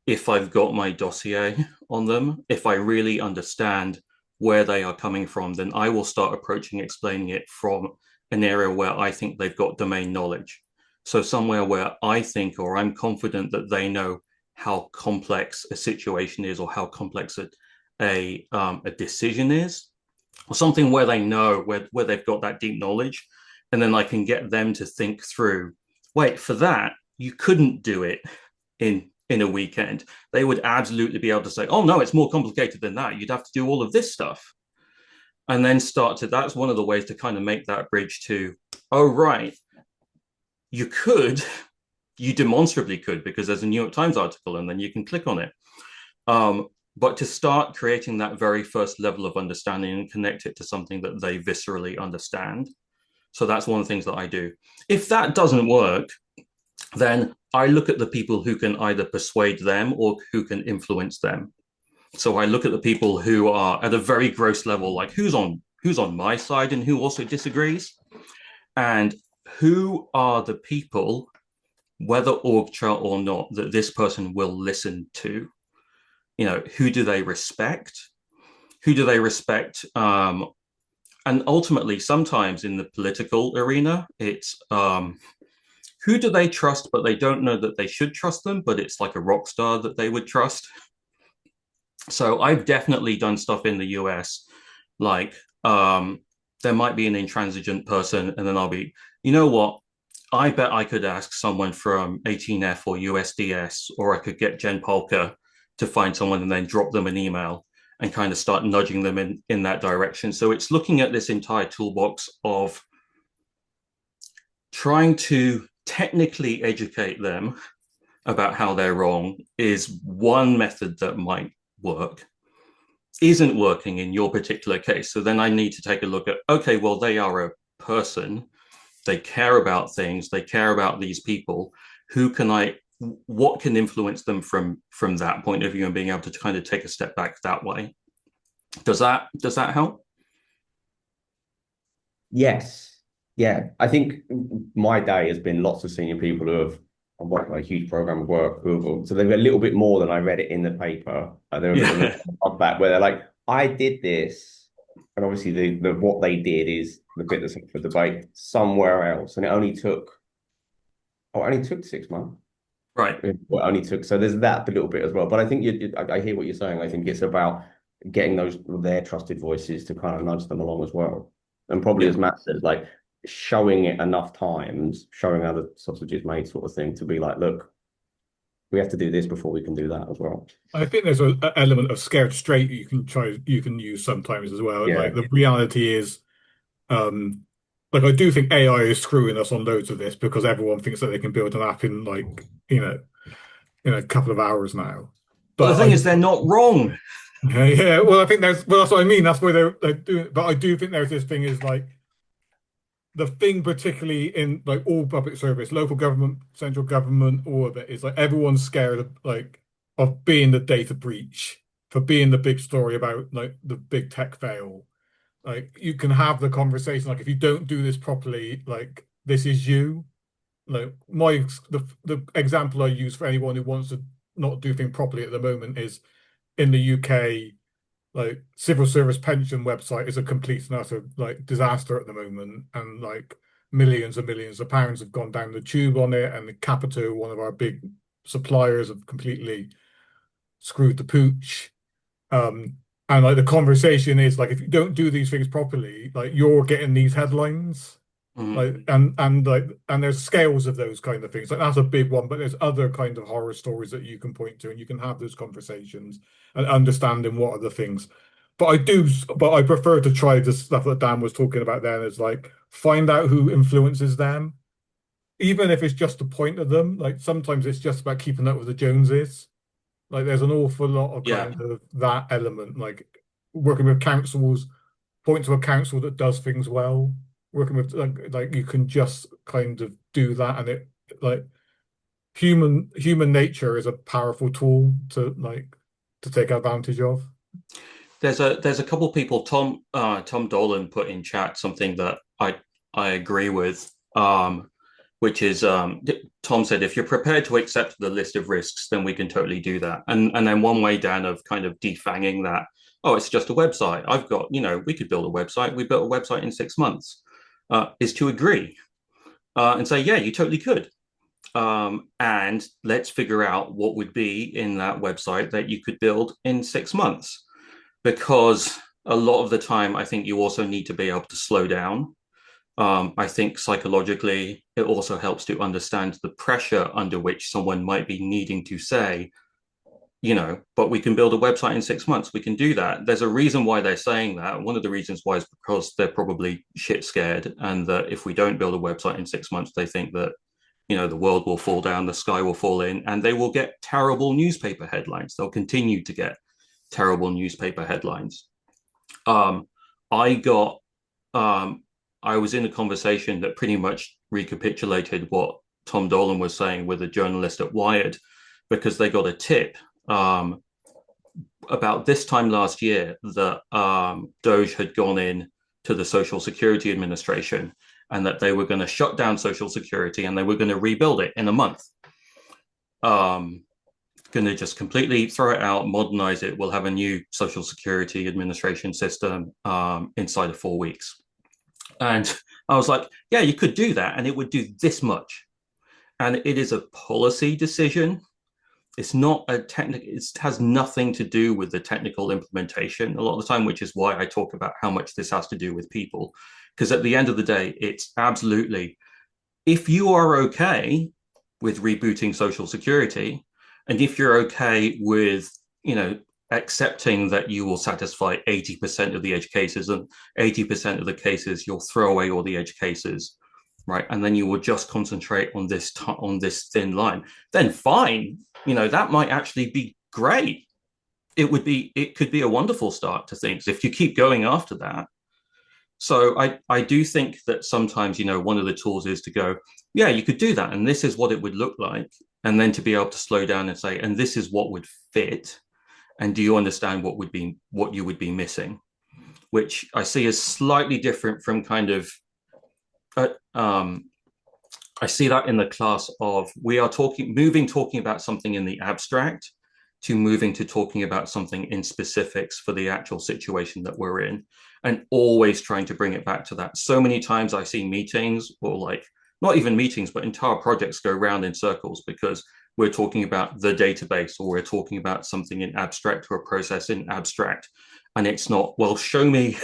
if I've got my dossier on them, if I really understand where they are coming from, then I will start approaching explaining it from an area where I think they've got domain knowledge. So somewhere where I think or I'm confident that they know how complex a situation is or how complex a decision is, or something where they know where they've got that deep knowledge. And then I can get them to think through, wait, for that, you couldn't do it in a weekend. They would absolutely be able to say, oh no, it's more complicated than that. You'd have to do all of this stuff. And then that's one of the ways to kind of make that bridge to, oh, right, you demonstrably could, because there's a New York Times article and then you can click on it. But to start creating that very first level of understanding and connect it to something that they viscerally understand. So that's one of the things that I do. If that doesn't work, then I look at the people who can either persuade them or who can influence them. So I look at the people who are at a very gross level, like who's on my side and who also disagrees, and who are the people whether org chart or not, that this person will listen to. Who do they respect? Who do they respect? And ultimately, sometimes in the political arena, it's who do they trust, but they don't know that they should trust them, but it's like a rock star that they would trust. So I've definitely done stuff in the US, like there might be an intransigent person, and then I'll be, you know what? I bet I could ask someone from 18F or USDS, or I could get Jen Polka to find someone and then drop them an email and kind of start nudging them in that direction. So it's looking at this entire toolbox of trying to technically educate them about how they're wrong is one method that might work. Isn't working in your particular case. So then I need to take a look at, okay, well, they are a person. They care about things. They care about these people. What can influence them from that point of view, and being able to kind of take a step back that way? Does that help? Yes. Yeah. I think my day has been lots of senior people who have worked on a huge program of work so they've a little bit more than I read it in the paper. They're a bit of that where they're like, I did this. And obviously the what they did is the bit that's up for debate somewhere else. And it only took 6 months. Right. It only took, so there's that little bit as well. But I think I hear what you're saying. I think it's about getting their trusted voices to kind of nudge them along as well. And probably as Matt says, like showing it enough times, showing how the sausage is made sort of thing to be like, look, we have to do this before we can do that as well. I think there's an element of scared straight you can use sometimes as well. Yeah. Like the reality is, like I do think AI is screwing us on loads of this because everyone thinks that they can build an app in like, in a couple of hours now. But the thing is, they're not wrong. Yeah, well, I think that's what I mean. That's why they're doing it. But I do think there's this thing is like the thing, particularly in like all public service, local government, central government, all of it is like everyone's scared of being the data breach, for being the big story about like the big tech fail. Like you can have the conversation, like if you don't do this properly, like this is you. Like the example I use for anyone who wants to not do things properly at the moment is in the UK, like civil service pension website is a complete and utter like disaster at the moment, and like millions and millions of pounds have gone down the tube on it, and the Capita, one of our big suppliers, have completely screwed the pooch. And like the conversation is like if you don't do these things properly, like you're getting these headlines. Like and there's scales of those kind of things. Like that's a big one, but there's other kind of horror stories that you can point to, and you can have those conversations and understanding what are the things. But I prefer to try the stuff that Dan was talking about then is like find out who influences them, even if it's just to point at them. Like sometimes it's just about keeping up with the Joneses. Like there's an awful lot of kind of that element, like working with councils, point to a council that does things well, working with like you can just kind of do that, and it like human nature is a powerful tool to take advantage of. There's a couple people. Tom Dolan put in chat something that I agree with. Which is Tom said, if you're prepared to accept the list of risks, then we can totally do that. And then one way down of kind of defanging that, oh, it's just a website. I've got, we could build a website. We built a website in 6 months, is to agree and say, yeah, you totally could. And let's figure out what would be in that website that you could build in 6 months. Because a lot of the time, I think you also need to be able to slow down. I think psychologically, it also helps to understand the pressure under which someone might be needing to say, but we can build a website in 6 months. We can do that. There's a reason why they're saying that. One of the reasons why is because they're probably shit scared. And that if we don't build a website in 6 months, they think that, the world will fall down, the sky will fall in, and they will get terrible newspaper headlines. They'll continue to get terrible newspaper headlines. I got, I was in a conversation that pretty much recapitulated what Tom Dolan was saying with a journalist at Wired, because they got a tip about this time last year that Doge had gone in to the Social Security Administration and that they were going to shut down Social Security and they were going to rebuild it in a month. Going to just completely throw it out, modernize it. We'll have a new Social Security administration system inside of 4 weeks. And I was like, yeah, you could do that, and it would do this much. And it is a policy decision. It's not a technical, it has nothing to do with the technical implementation a lot of the time, which is why I talk about how much this has to do with people. Because at the end of the day, it's absolutely, if you are okay with rebooting Social Security, and if you're okay with, accepting that you will satisfy 80% of the edge cases, and 80% of the cases you'll throw away all the edge cases, right? And then you will just concentrate on this thin line, then fine. That might actually be great. It could be a wonderful start to things if you keep going after that. So I do think that sometimes, one of the tools is to go, yeah, you could do that. And this is what it would look like. And then to be able to slow down and say, and this is what would fit. And do you understand what you would be missing? Which I see as slightly different from kind of, I see that in the class of we are talking about something in the abstract to moving to talking about something in specifics for the actual situation that we're in, and always trying to bring it back to that. So many times I see meetings, or like not even meetings, but entire projects go round in circles because we're talking about the database, or we're talking about something in abstract, or a process in abstract. And it's not, well, show me,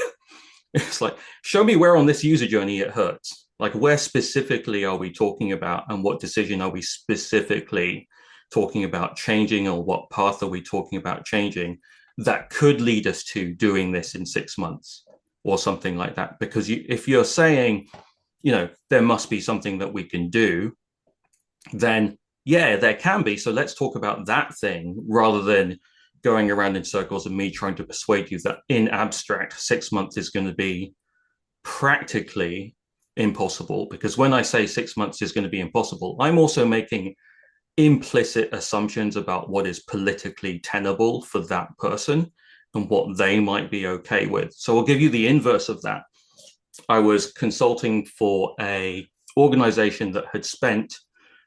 it's like, show me where on this user journey it hurts. Like, where specifically are we talking about, and what decision are we specifically talking about changing, or what path are we talking about changing that could lead us to doing this in 6 months or something like that? Because if you're saying, there must be something that we can do, then yeah, there can be. So let's talk about that thing rather than going around in circles and me trying to persuade you that in abstract, 6 months is going to be practically impossible. Because when I say 6 months is going to be impossible, I'm also making implicit assumptions about what is politically tenable for that person and what they might be okay with. So I'll give you the inverse of that. I was consulting for a organization that had spent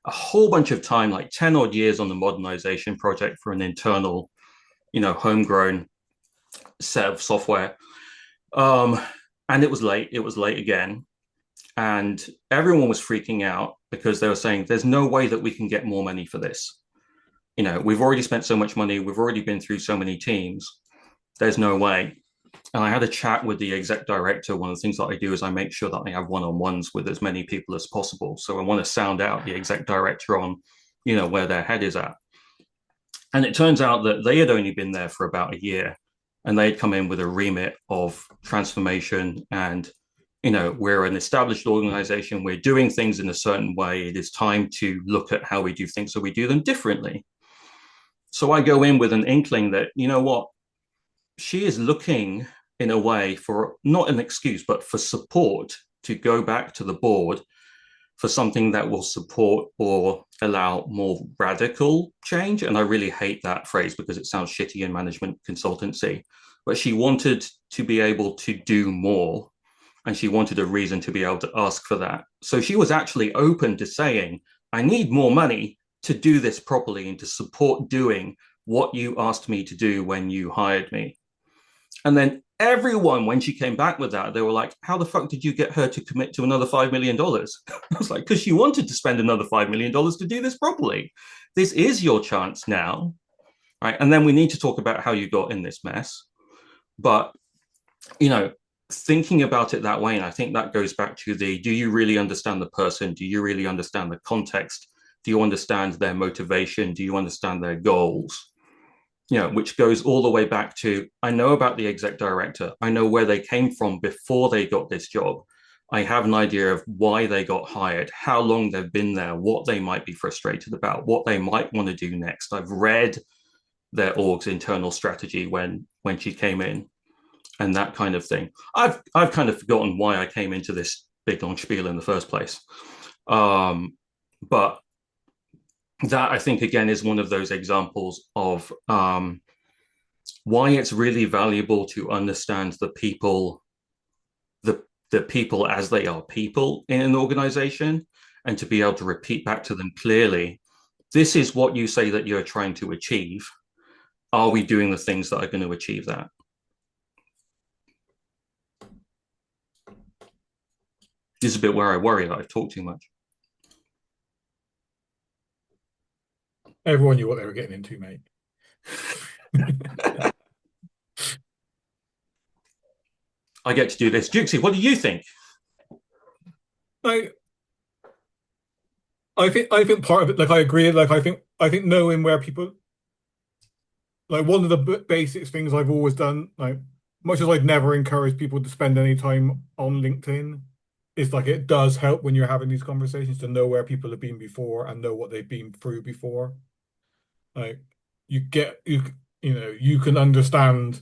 a whole bunch of time, like 10 odd years, on the modernization project for an internal, homegrown set of software. And it was late again. And everyone was freaking out because they were saying, there's no way that we can get more money for this. We've already spent so much money. We've already been through so many teams. There's no way. And I had a chat with the exec director. One of the things that I do is I make sure that I have one-on-ones with as many people as possible. So I want to sound out the exec director on, where their head is at. And it turns out that they had only been there for about a year, and they had come in with a remit of transformation. And, we're an established organization. We're doing things in a certain way. It is time to look at how we do things, so we do them differently. So I go in with an inkling that, what, she is looking in a way for not an excuse, but for support to go back to the board for something that will support or allow more radical change. And I really hate that phrase because it sounds shitty in management consultancy. But she wanted to be able to do more, and she wanted a reason to be able to ask for that. So she was actually open to saying, I need more money to do this properly and to support doing what you asked me to do when you hired me. And then everyone, when she came back with that, they were like, how the fuck did you get her to commit to another $5 million? I was like, because she wanted to spend another $5 million to do this properly. This is your chance now, right? And then we need to talk about how you got in this mess. But, thinking about it that way, and I think that goes back to do you really understand the person? Do you really understand the context? Do you understand their motivation? Do you understand their goals? Which goes all the way back to, I know about the exec director. I know where they came from before they got this job. I have an idea of why they got hired, how long they've been there, what they might be frustrated about, what they might want to do next. I've read their org's internal strategy when she came in, and that kind of thing. I've kind of forgotten why I came into this big long spiel in the first place. But that, I think, again, is one of those examples of why it's really valuable to understand the people, the people as they are people in an organization, and to be able to repeat back to them clearly, this is what you say that you're trying to achieve. Are we doing the things that are going to achieve that? This is a bit where I worry that I've talked too much. Everyone knew what they were getting into, mate. I get to do this. Jukesy, what do you think? I I think part of it, like I agree, like I think knowing where people, like one of the basic things I've always done, like much as I'd never encourage people to spend any time on LinkedIn, is like it does help when you're having these conversations to know where people have been before and know what they've been through before. Like you get you can understand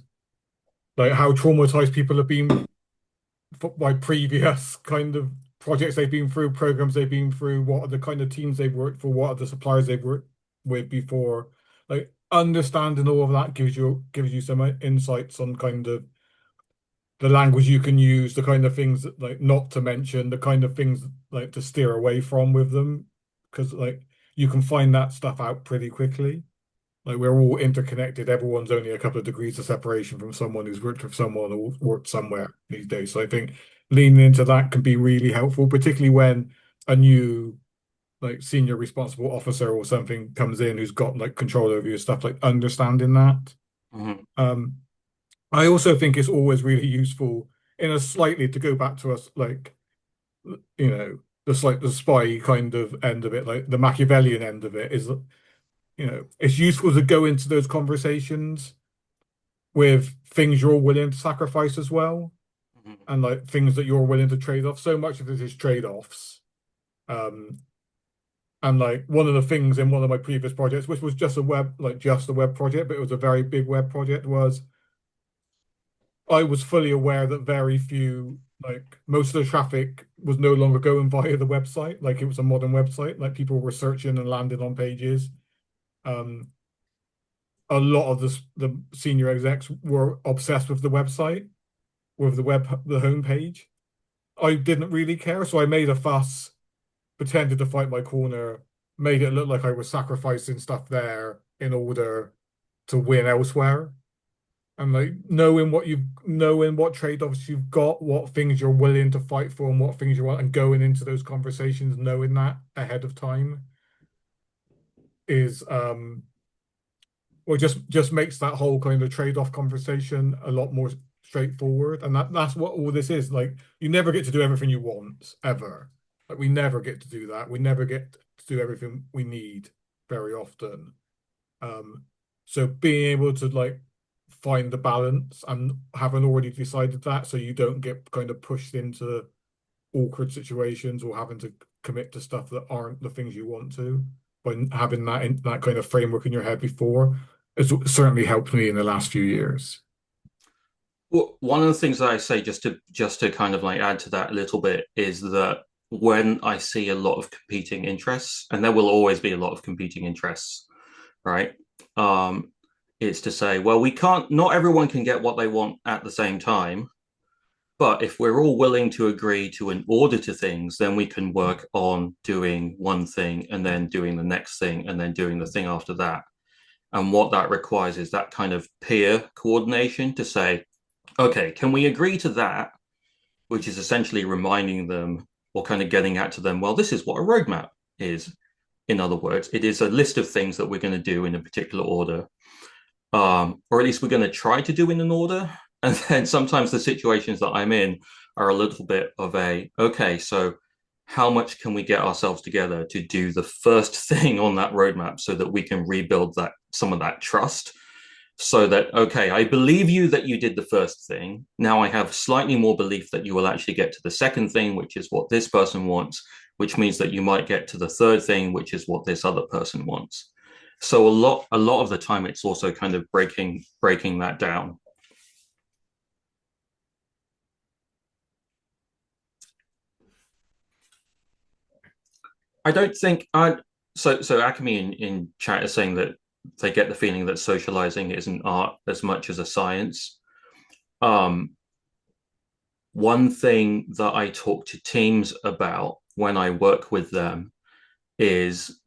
like how traumatized people have been by previous kind of projects they've been through, programs they've been through, what are the kind of teams they've worked for, what are the suppliers they've worked with before. Like understanding all of that gives you some insights on kind of the language you can use, the kind of things that, like not to mention, the kind of things like to steer away from with them, because like you can find that stuff out pretty quickly. Like we're all interconnected. Everyone's only a couple of degrees of separation from someone who's worked with someone or worked somewhere these days. So I think leaning into that can be really helpful, particularly when a new like senior responsible officer or something comes in who's got like control over your stuff, like understanding that. Mhm. I also think it's always really useful in a slightly to go back to us like the spy kind of end of it, like the Machiavellian end of it is it's useful to go into those conversations with things you're willing to sacrifice as well, Mhm. and like things that you're willing to trade off. So much of it is trade-offs. Um, and like one of the things in one of my previous projects, which was just a web project, but it was a very big web project, was I was fully aware that very few, like most of the traffic was no longer going via the website. Like it was a modern website, like people were searching and landing on pages. Um, a lot of the senior execs were obsessed with the website, with the homepage. I didn't really care, so I made a fuss, pretended to fight my corner, made it look like I was sacrificing stuff there in order to win elsewhere. And like knowing what trade-offs you've got, what things you're willing to fight for and what things you want, and going into those conversations knowing that ahead of time is well, just makes that whole kind of trade-off conversation a lot more straightforward. And that's what all this is. Like you never get to do everything you want, ever. Like we never get to do that. We never get to do everything we need very often. Um, so being able to like find the balance and having already decided that so you don't get kind of pushed into awkward situations or having to commit to stuff that aren't the things you want to, by having that kind of framework in your head before, it's certainly helped me in the last few years. Well, one of the things that I say just to kind of like add to that a little bit is that when I see a lot of competing interests, and there will always be a lot of competing interests, right? Um, it's to say, well, we can't, not everyone can get what they want at the same time. But if we're all willing to agree to an order to things, then we can work on doing one thing and then doing the next thing and then doing the thing after that. And what that requires is that kind of peer coordination to say, okay, can we agree to that? Which is essentially reminding them or kind of getting out to them, well, this is what a roadmap is. In other words, it is a list of things that we're going to do in a particular order, or at least we're going to try to do in an order. And then sometimes the situations that I'm in are a little bit of a, okay, so how much can we get ourselves together to do the first thing on that roadmap so that we can rebuild that some of that trust, so that, okay, I believe you that you did the first thing. Now I have slightly more belief that you will actually get to the second thing, which is what this person wants, which means that you might get to the third thing, which is what this other person wants. So a lot of the time it's also kind of breaking that down. I don't think I so Akemi in chat is saying that they get the feeling that socializing is an art as much as a science. Um, one thing that I talk to teams about when I work with them is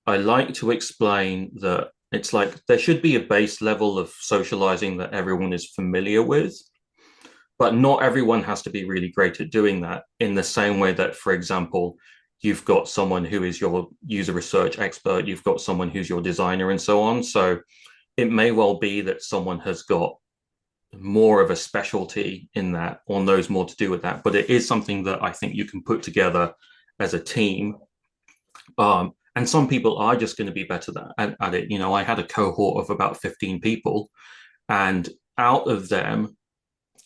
I like to explain that it's like there should be a base level of socializing that everyone is familiar with, but not everyone has to be really great at doing that in the same way that, for example, you've got someone who is your user research expert, you've got someone who's your designer, and so on. So it may well be that someone has got more of a specialty in that or knows more to do with that, but it is something that I think you can put together as a team. And some people are just going to be better at it. You know, I had a cohort of about 15 people, and out of them,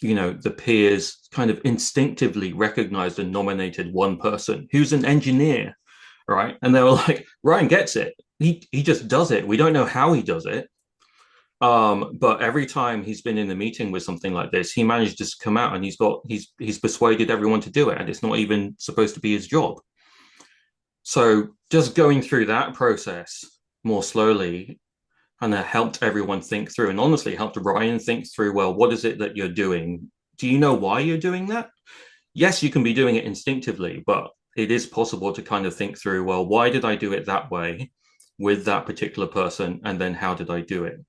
you know, the peers kind of instinctively recognized and nominated one person who's an engineer, right? And they were like, Ryan gets it. He just does it. We don't know how he does it. But every time he's been in a meeting with something like this, he managed to come out and he's persuaded everyone to do it, and it's not even supposed to be his job. So just going through that process more slowly kind of helped everyone think through, and honestly helped Ryan think through, well, what is it that you're doing? Do you know why you're doing that? Yes, you can be doing it instinctively, but it is possible to kind of think through, well, why did I do it that way with that particular person? And then how did I do it?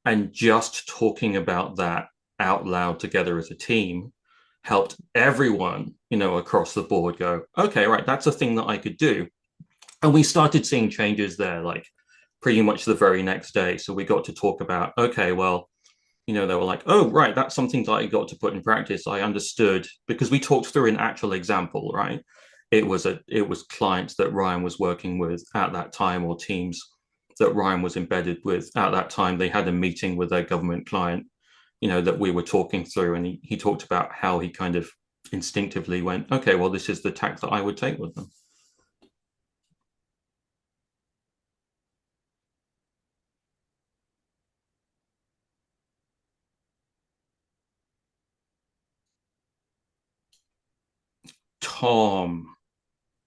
And just talking about that out loud together as a team helped everyone, you know, across the board go, okay, right, that's a thing that I could do. And we started seeing changes there, like pretty much the very next day. So we got to talk about, okay, well, you know, they were like, oh, right, that's something that I got to put in practice. I understood because we talked through an actual example, right? It was clients that Ryan was working with at that time, or teams that Ryan was embedded with at that time. They had a meeting with their government client, you know, that we were talking through, and he talked about how he kind of instinctively went, okay, well, this is the tack that I would take with them. Tom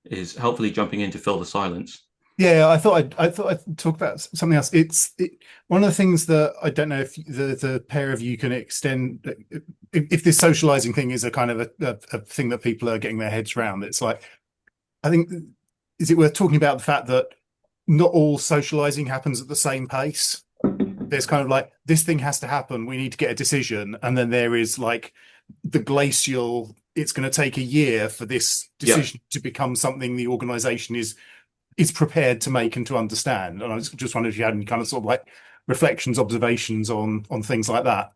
is helpfully jumping in to fill the silence. Yeah, I thought I'd talk about something else. One of the things that I don't know if the pair of you can extend, if this socializing thing is a kind of a thing that people are getting their heads around. It's like, I think, is it worth talking about the fact that not all socializing happens at the same pace? There's kind of like, this thing has to happen. We need to get a decision. And then there is like the glacial, it's going to take a year for this Yeah. decision to become something the organization is prepared to make and to understand. And I was just wondering if you had any kind of sort of like reflections, observations on things like that.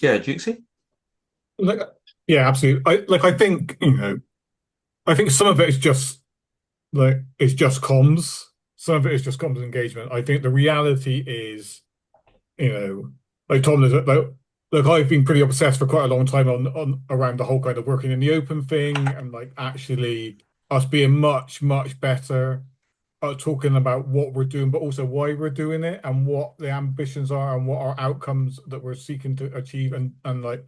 Yeah, Jukesy? Like, yeah, absolutely. I think, I think some of it is just it's just comms. Some of it is just comms engagement. I think the reality is, like Tom is like I've been pretty obsessed for quite a long time on around the whole kind of working in the open thing, and like actually us being much, much better at talking about what we're doing, but also why we're doing it and what the ambitions are and what our outcomes that we're seeking to achieve, and like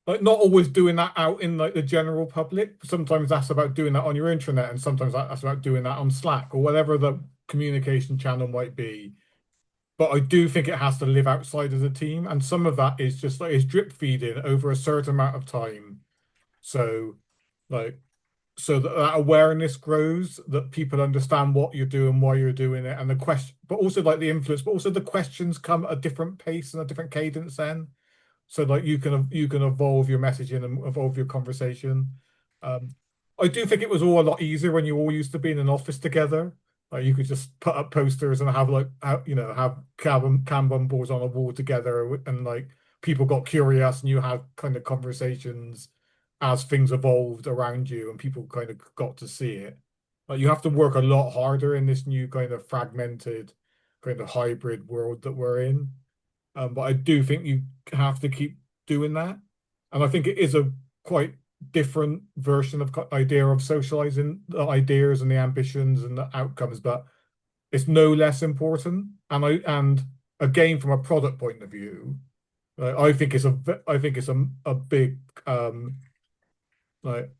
not always doing that out in like the general public. Sometimes that's about doing that on your intranet, and sometimes that's about doing that on Slack or whatever the communication channel might be. But I do think it has to live outside of the team, and some of that is just like it's drip feeding over a certain amount of time. So, like, so that awareness grows, that people understand what you're doing, why you're doing it, and the question, but also like the influence, but also the questions come at a different pace and a different cadence then. So like you can evolve your messaging and evolve your conversation. Um, I do think it was all a lot easier when you all used to be in an office together. Like you could just put up posters and have like have Kanban boards on a wall together, and like people got curious and you had kind of conversations as things evolved around you and people kind of got to see it. Like you have to work a lot harder in this new kind of fragmented, kind of hybrid world that we're in. But I do think you have to keep doing that. And I think it is a quite different version of idea of socializing the ideas and the ambitions and the outcomes, but it's no less important. And again, from a product point of view, I think it's a big like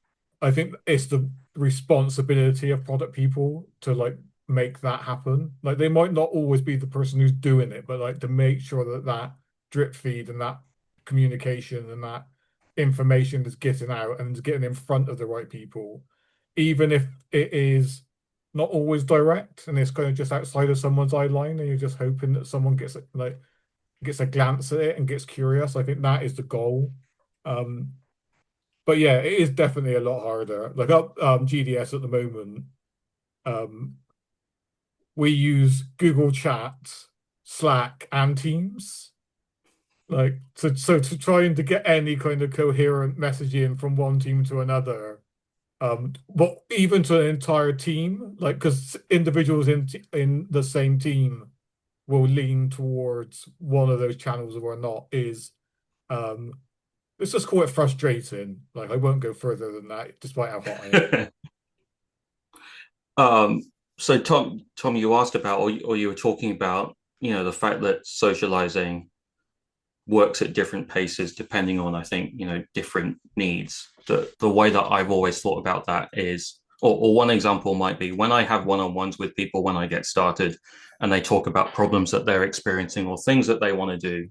I think it's the responsibility of product people to like make that happen. Like they might not always be the person who's doing it, but like to make sure that that drip feed and that communication and that information is getting out and is getting in front of the right people, even if it is not always direct and it's kind of just outside of someone's eye line, and you're just hoping that someone gets a glance at it and gets curious. I think that is the goal. Um, but yeah, it is definitely a lot harder. Like up GDS at the moment, um, we use Google Chat, Slack, and Teams. Like so to trying to get any kind of coherent messaging from one team to another, but even to an entire team, like because individuals in the same team will lean towards one of those channels or not is um let's just call it frustrating. Like I won't go further than that, despite how hot I am. Um, so Tom, you asked about, or you were talking about, the fact that socializing works at different paces depending on, I think, different needs. The way that I've always thought about that is, or one example might be when I have one-on-ones with people when I get started, and they talk about problems that they're experiencing or things that they want to do,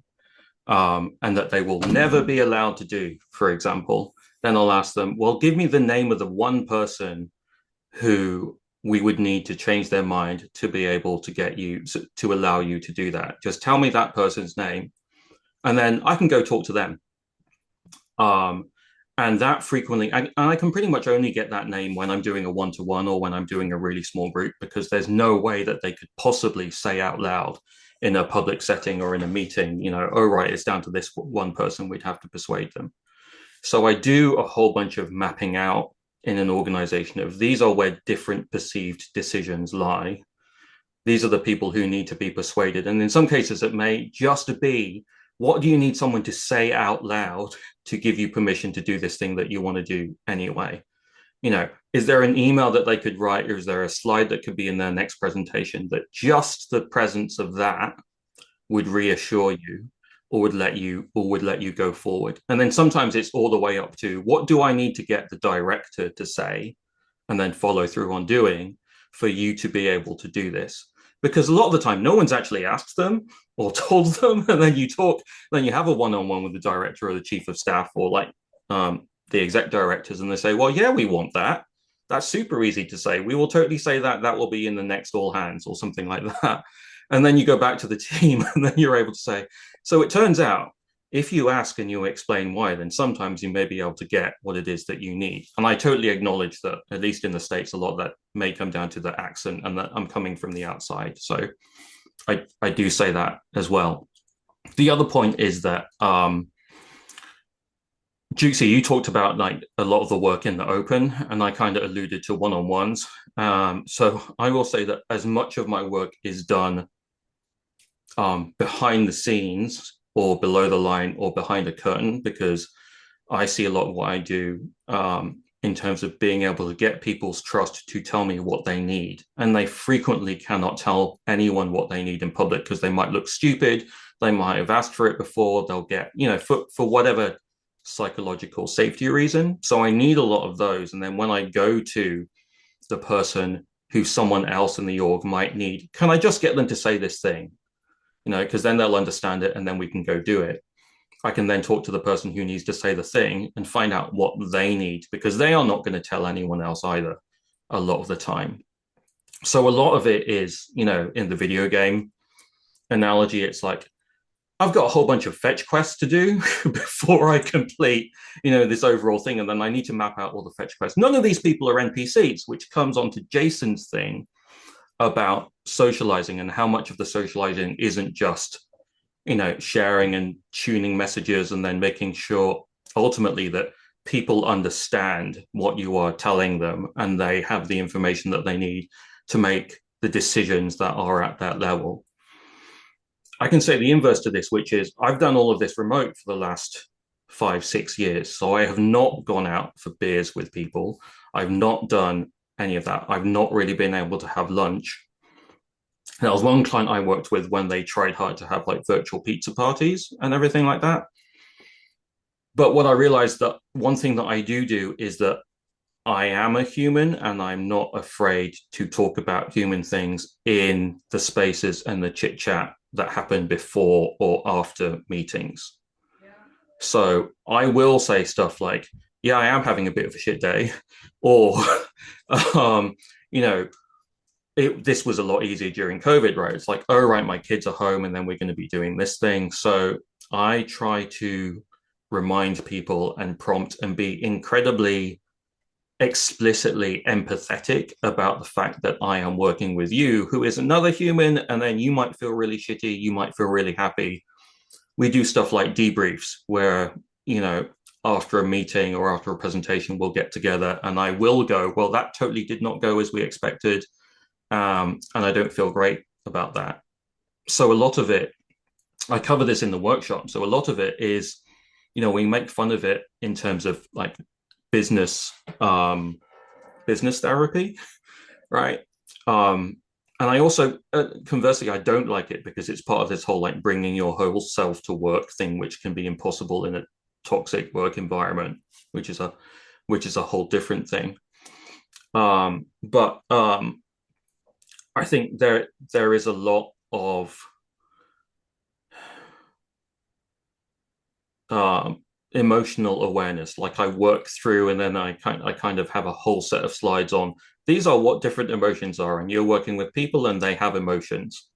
and that they will never be allowed to do, for example. Then I'll ask them, well, give me the name of the one person who we would need to change their mind to be able to get you to allow you to do that. Just tell me that person's name, and then I can go talk to them. And that frequently, and I can pretty much only get that name when I'm doing a one-to-one or when I'm doing a really small group, because there's no way that they could possibly say out loud in a public setting or in a meeting, oh, right, it's down to this one person, we'd have to persuade them. So I do a whole bunch of mapping out in an organization of these are where different perceived decisions lie. These are the people who need to be persuaded. And in some cases, it may just be, what do you need someone to say out loud to give you permission to do this thing that you want to do anyway? Is there an email that they could write, or is there a slide that could be in their next presentation that just the presence of that would reassure you, or would let you go forward? And then sometimes it's all the way up to, what do I need to get the director to say and then follow through on doing for you to be able to do this? Because a lot of the time, no one's actually asked them or told them, and then you have a one-on-one with the director or the chief of staff or the exec directors, and they say, well, yeah, we want that. That's super easy to say. We will totally say that. That will be in the next all hands or something like that. And then you go back to the team, and then you're able to say, so it turns out, if you ask and you explain why, then sometimes you may be able to get what it is that you need. And I totally acknowledge that, at least in the States, a lot of that may come down to the accent and that I'm coming from the outside. So I do say that as well. The other point is that, Jukesy, you talked about like a lot of the work in the open, and I kind of alluded to one-on-ones. So I will say that as much of my work is done behind the scenes or below the line or behind a curtain, because I see a lot of what I do in terms of being able to get people's trust to tell me what they need. And they frequently cannot tell anyone what they need in public because they might look stupid. They might have asked for it before. They'll get, for whatever psychological safety reason. So I need a lot of those. And then when I go to the person who someone else in the org might need, can I just get them to say this thing? Because then they'll understand it and then we can go do it. I can then talk to the person who needs to say the thing and find out what they need, because they are not going to tell anyone else either a lot of the time. So a lot of it is, in the video game analogy, it's like, I've got a whole bunch of fetch quests to do before I complete, this overall thing. And then I need to map out all the fetch quests. None of these people are NPCs, which comes on to Jason's thing about socializing and how much of the socializing isn't just, sharing and tuning messages and then making sure ultimately that people understand what you are telling them and they have the information that they need to make the decisions that are at that level. I can say the inverse to this, which is I've done all of this remote for the last 5-6 years. So I have not gone out for beers with people. I've not done any of that. I've not really been able to have lunch. And there was one client I worked with when they tried hard to have like virtual pizza parties and everything like that. But what I realized, that one thing that I do is that I am a human and I'm not afraid to talk about human things in the spaces and the chit chat that happen before or after meetings. So I will say stuff like, yeah, I am having a bit of a shit day, or, um, you know, this was a lot easier during COVID, right? It's like, oh, right, my kids are home and then we're going to be doing this thing. So I try to remind people and prompt and be incredibly explicitly empathetic about the fact that I am working with you, who is another human, and then you might feel really shitty, you might feel really happy. We do stuff like debriefs where, you know, after a meeting or after a presentation, we'll get together and I will go, well, that totally did not go as we expected. And I don't feel great about that. So a lot of it, I cover this in the workshop. So a lot of it is, you know, we make fun of it in terms of like business business therapy, right? And I also, conversely, I don't like it because it's part of this whole like bringing your whole self to work thing, which can be impossible in a toxic work environment, which is a whole different thing. But I think there is a lot of emotional awareness. Like I work through, and then I kind of have a whole set of slides on these are what different emotions are, and you're working with people, and they have emotions,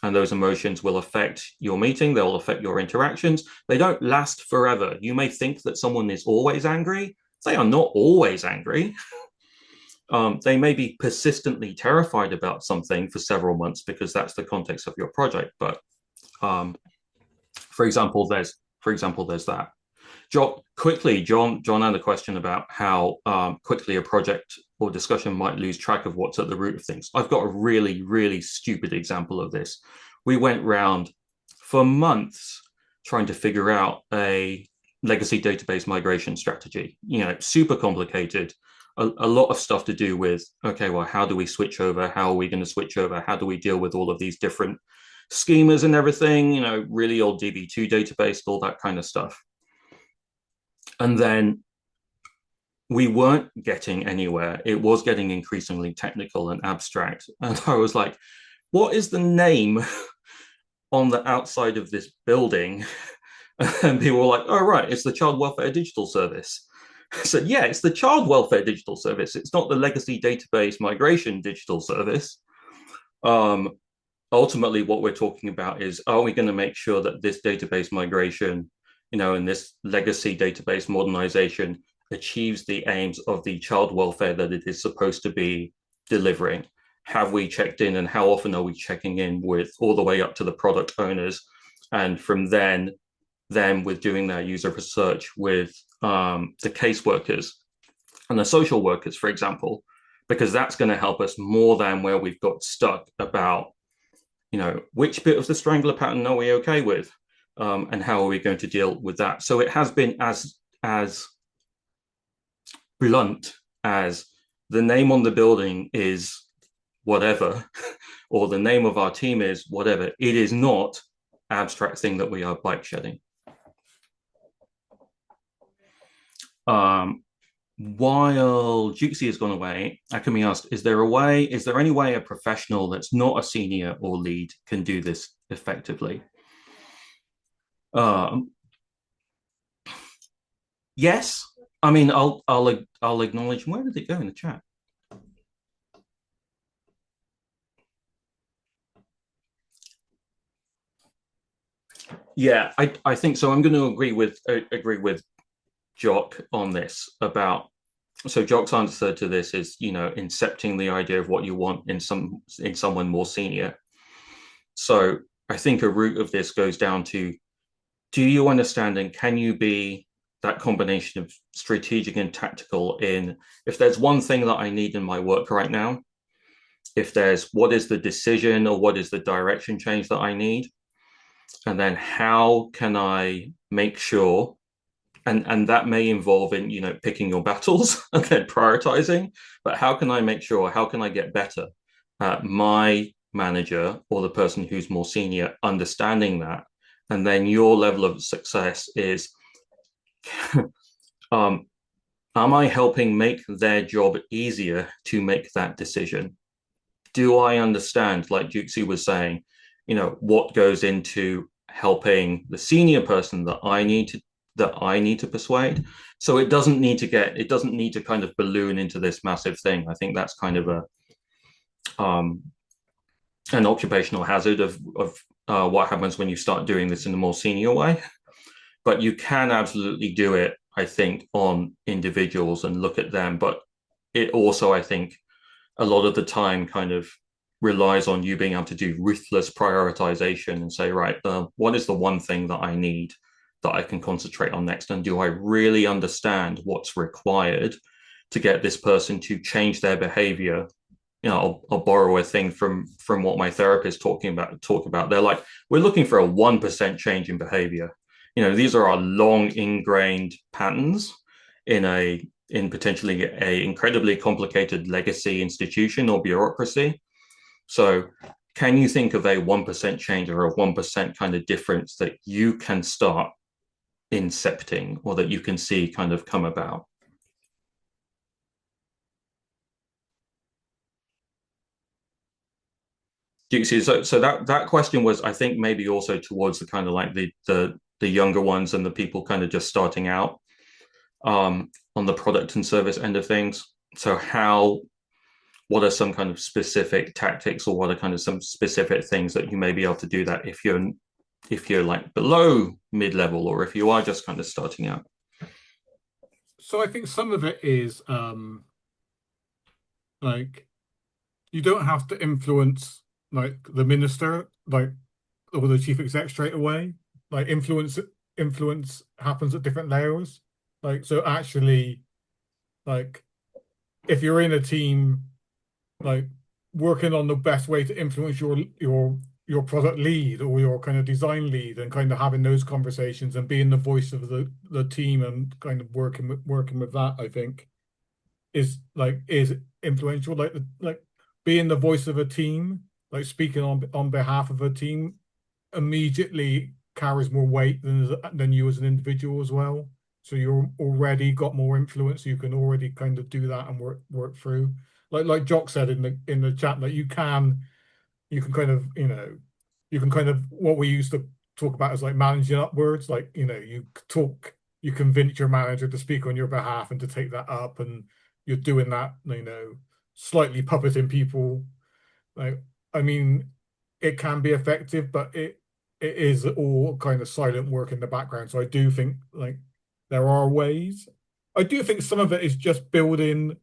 and those emotions will affect your meeting. They will affect your interactions. They don't last forever. You may think that someone is always angry. They are not always angry. They may be persistently terrified about something for several months because that's the context of your project. But for example, there's that. John had a question about how quickly a project or discussion might lose track of what's at the root of things. I've got a really, really stupid example of this. We went round for months trying to figure out a legacy database migration strategy. You know, super complicated. A lot of stuff to do with, okay, well, how do we switch over? How are we going to switch over? How do we deal with all of these different schemas and everything? You know, really old DB2 database, all that kind of stuff. And then we weren't getting anywhere. It was getting increasingly technical and abstract. And I was like, what is the name on the outside of this building? And people were like, oh, right, it's the Child Welfare Digital Service. I said, yeah, it's the Child Welfare Digital Service. It's not the Legacy Database Migration Digital Service. Ultimately, what we're talking about is, are we going to make sure that this database migration, you know, and this legacy database modernization achieves the aims of the child welfare that it is supposed to be delivering? Have we checked in, and how often are we checking in with all the way up to the product owners? And from then with doing their user research with the caseworkers and the social workers, for example, because that's going to help us more than where we've got stuck about, you know, which bit of the strangler pattern are we okay with, and how are we going to deal with that? So it has been as blunt as the name on the building is whatever, or the name of our team is whatever. It is not abstract thing that we are bike shedding. While Jukesie has gone away, Akemi asked, is there any way a professional that's not a senior or lead can do this effectively? Yes. I mean, I'll acknowledge. Where did it go in the chat? Yeah, I think so. I'm going to agree with Jock on this about. So Jock's answer to this is, you know, incepting the idea of what you want in someone more senior. So I think a root of this goes down to, do you understand and can you be that combination of strategic and tactical in, if there's one thing that I need in my work right now, if there's what is the decision or what is the direction change that I need, and then how can I make sure, and that may involve in, you know, picking your battles and then prioritizing, but how can I make sure, how can I get better at my manager or the person who's more senior understanding that? And then your level of success is, am I helping make their job easier to make that decision? Do I understand, like Jukesie was saying, you know, what goes into helping the senior person that I need that I need to persuade. So it doesn't need to kind of balloon into this massive thing. I think that's kind of a an occupational hazard of what happens when you start doing this in a more senior way. But you can absolutely do it, I think, on individuals and look at them. But it also, I think, a lot of the time kind of relies on you being able to do ruthless prioritization and say, right, what is the one thing that I need that I can concentrate on next? And do I really understand what's required to get this person to change their behavior? You know, I'll borrow a thing from what my therapist talk about. They're like, we're looking for a 1% change in behavior. You know, these are our long ingrained patterns in potentially a incredibly complicated legacy institution or bureaucracy. So can you think of a 1% change or a 1% kind of difference that you can start incepting or that you can see kind of come about? Jukes, so that question was, I think, maybe also towards the kind of like the younger ones and the people kind of just starting out on the product and service end of things. So what are some kind of specific tactics, or what are kind of some specific things that you may be able to do that if you're like below mid-level, or if you are just kind of starting out? So I think some of it is like you don't have to influence like the minister, like or the chief exec straight away. Like influence happens at different layers. Like so actually like if you're in a team like working on the best way to influence your product lead or your kind of design lead and kind of having those conversations and being the voice of the team and kind of working with that, I think is influential. Like being the voice of a team, like speaking on behalf of a team immediately carries more weight than you as an individual as well. So you're already got more influence. You can already kind of do that and work through. Like Jock said in the chat, that you can kind of you can kind of what we used to talk about as like managing upwards. Like you convince your manager to speak on your behalf and to take that up, and you're doing that slightly puppeting people. Like I mean, it can be effective, but it is all kind of silent work in the background. So I do think like there are ways. I do think some of it is just building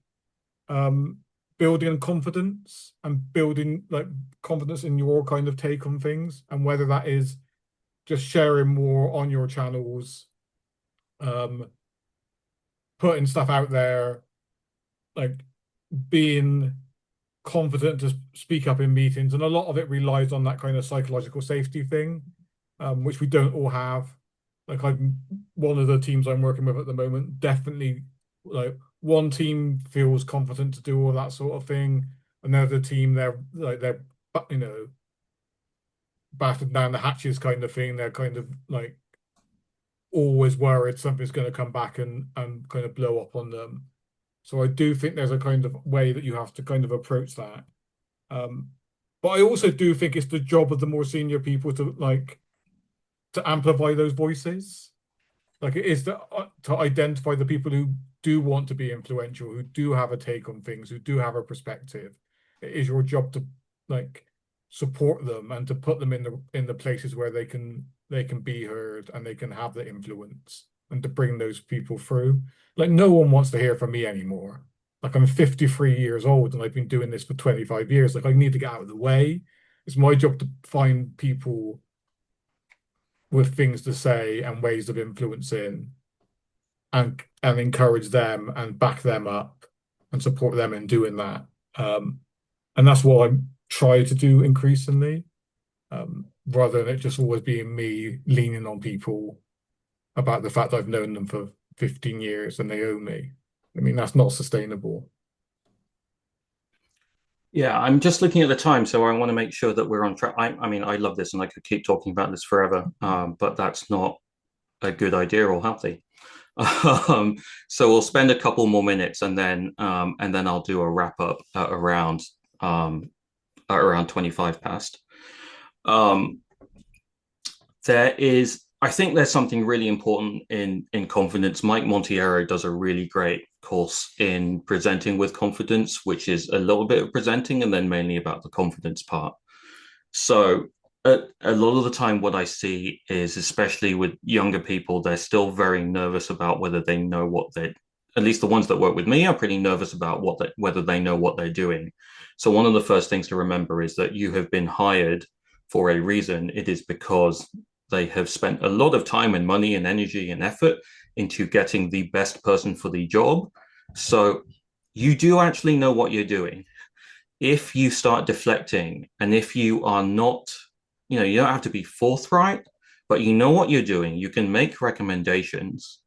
confidence and building like confidence in your kind of take on things, and whether that is just sharing more on your channels, putting stuff out there, like being confident to speak up in meetings. And a lot of it relies on that kind of psychological safety thing, which we don't all have. Like one of the teams I'm working with at the moment, definitely like one team feels confident to do all that sort of thing. Another team, they're battered down the hatches kind of thing. They're kind of like always worried something's going to come back and kind of blow up on them. So I do think there's a kind of way that you have to kind of approach that. But I also do think it's the job of the more senior people to amplify those voices. Like it is to identify the people who do want to be influential, who do have a take on things, who do have a perspective. It is your job to like support them and to put them in the places where they can be heard and they can have the influence, and to bring those people through. Like no one wants to hear from me anymore. Like I'm 53 years old and I've been doing this for 25 years. Like I need to get out of the way. It's my job to find people with things to say and ways of influencing and encourage them and back them up and support them in doing that. And that's what I try to do increasingly, rather than it just always being me leaning on people about the fact I've known them for 15 years and they owe me. I mean, that's not sustainable. Yeah, I'm just looking at the time, so I want to make sure that we're on track. I mean, I love this and I could keep talking about this forever, but that's not a good idea or healthy. So we'll spend a couple more minutes and then I'll do a wrap up at around 25 past. There is I think there's something really important in confidence. Mike Montiero does a really great course in presenting with confidence, which is a little bit of presenting and then mainly about the confidence part. So a lot of the time, what I see is, especially with younger people, they're still very nervous about whether they know what they, at least the ones that work with me are pretty nervous about whether they know what they're doing. So one of the first things to remember is that you have been hired for a reason. It is because they have spent a lot of time and money and energy and effort into getting the best person for the job. So you do actually know what you're doing. If you start deflecting and if you are not, you don't have to be forthright, but you know what you're doing, you can make recommendations.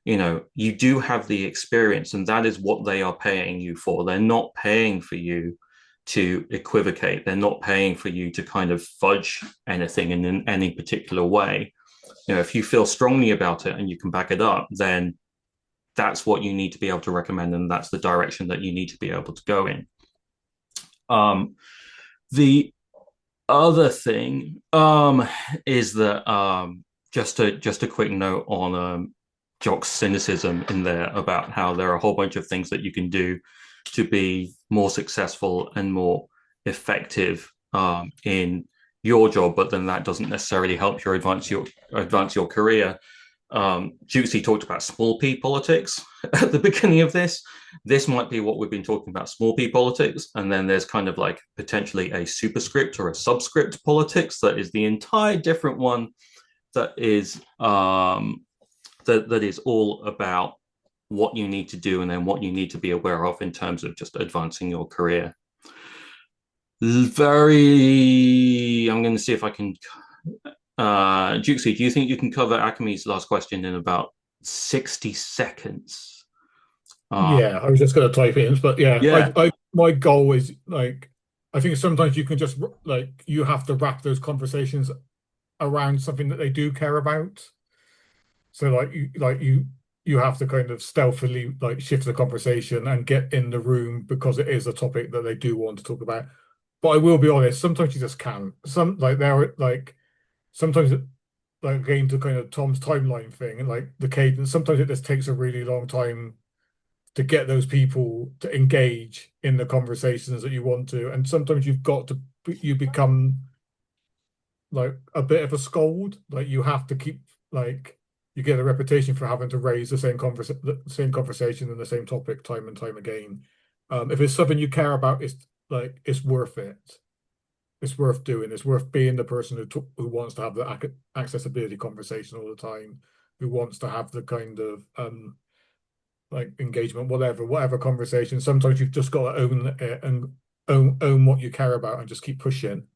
You do have the experience, and that is what they are paying you for. They're not paying for you to equivocate. They're not paying for you to kind of fudge anything in any particular way. If you feel strongly about it and you can back it up, then that's what you need to be able to recommend, and that's the direction that you need to be able to go in. The other thing is that just a quick note on Jock's cynicism in there about how there are a whole bunch of things that you can do to be more successful and more effective in your job, but then that doesn't necessarily help you advance your career. Jukesie talked about small p politics at the beginning of this. This might be what we've been talking about, small p politics, and then there's kind of like potentially a superscript or a subscript politics that is the entire different one that is that is all about what you need to do and then what you need to be aware of in terms of just advancing your career. I'm going to see if I can. Jukesie, do you think you can cover Akami's last question in about 60 seconds? Yeah, I was just going to type in, but Yeah. My goal is like, I think sometimes you can just like, you have to wrap those conversations around something that they do care about. So you have to kind of stealthily like shift the conversation and get in the room because it is a topic that they do want to talk about. But I will be honest, sometimes you just can't. Sometimes like again to kind of Tom's timeline thing and like the cadence, sometimes it just takes a really long time to get those people to engage in the conversations that you want to. And sometimes you become like a bit of a scold. Like you have to keep like you get a reputation for having to raise the same conversation and the same topic time and time again. If it's something you care about, it's worth it. It's worth doing. It's worth being the person who wants to have the accessibility conversation all the time, who wants to have the kind of like engagement, whatever conversation. Sometimes you've just got to own it and own what you care about and just keep pushing.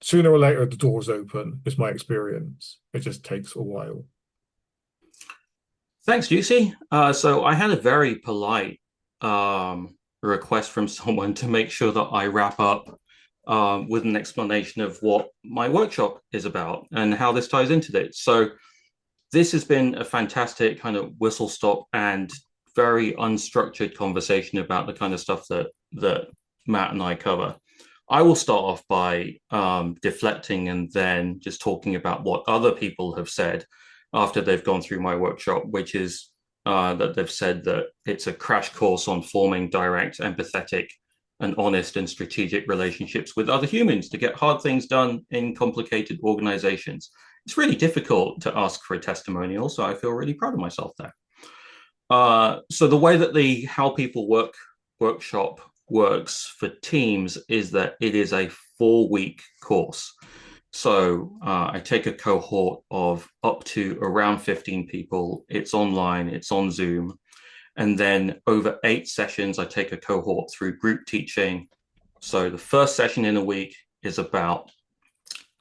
Sooner or later, the doors open, is my experience. It just takes a while. Thanks, Juicy. So I had a very polite request from someone to make sure that I wrap up with an explanation of what my workshop is about and how this ties into it. So this has been a fantastic kind of whistle stop and very unstructured conversation about the kind of stuff that Matt and I cover. I will start off by deflecting and then just talking about what other people have said after they've gone through my workshop, which is that they've said that it's a crash course on forming direct, empathetic, and honest and strategic relationships with other humans to get hard things done in complicated organizations. It's really difficult to ask for a testimonial, so I feel really proud of myself there. So the way that the How People Work workshop works for teams is that it is a 4-week course. So I take a cohort of up to around 15 people. It's online, it's on Zoom. And then over 8 sessions, I take a cohort through group teaching. So the first session in a week is about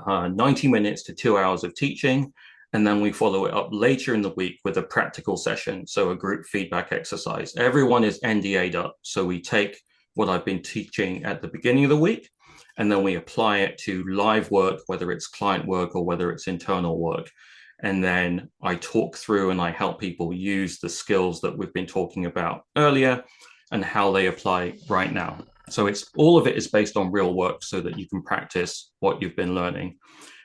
90 minutes to 2 hours of teaching. And then we follow it up later in the week with a practical session, so a group feedback exercise. Everyone is NDA'd up. So we take what I've been teaching at the beginning of the week, and then we apply it to live work, whether it's client work or whether it's internal work. And then I talk through and I help people use the skills that we've been talking about earlier and how they apply right now. So all of it is based on real work so that you can practice what you've been learning.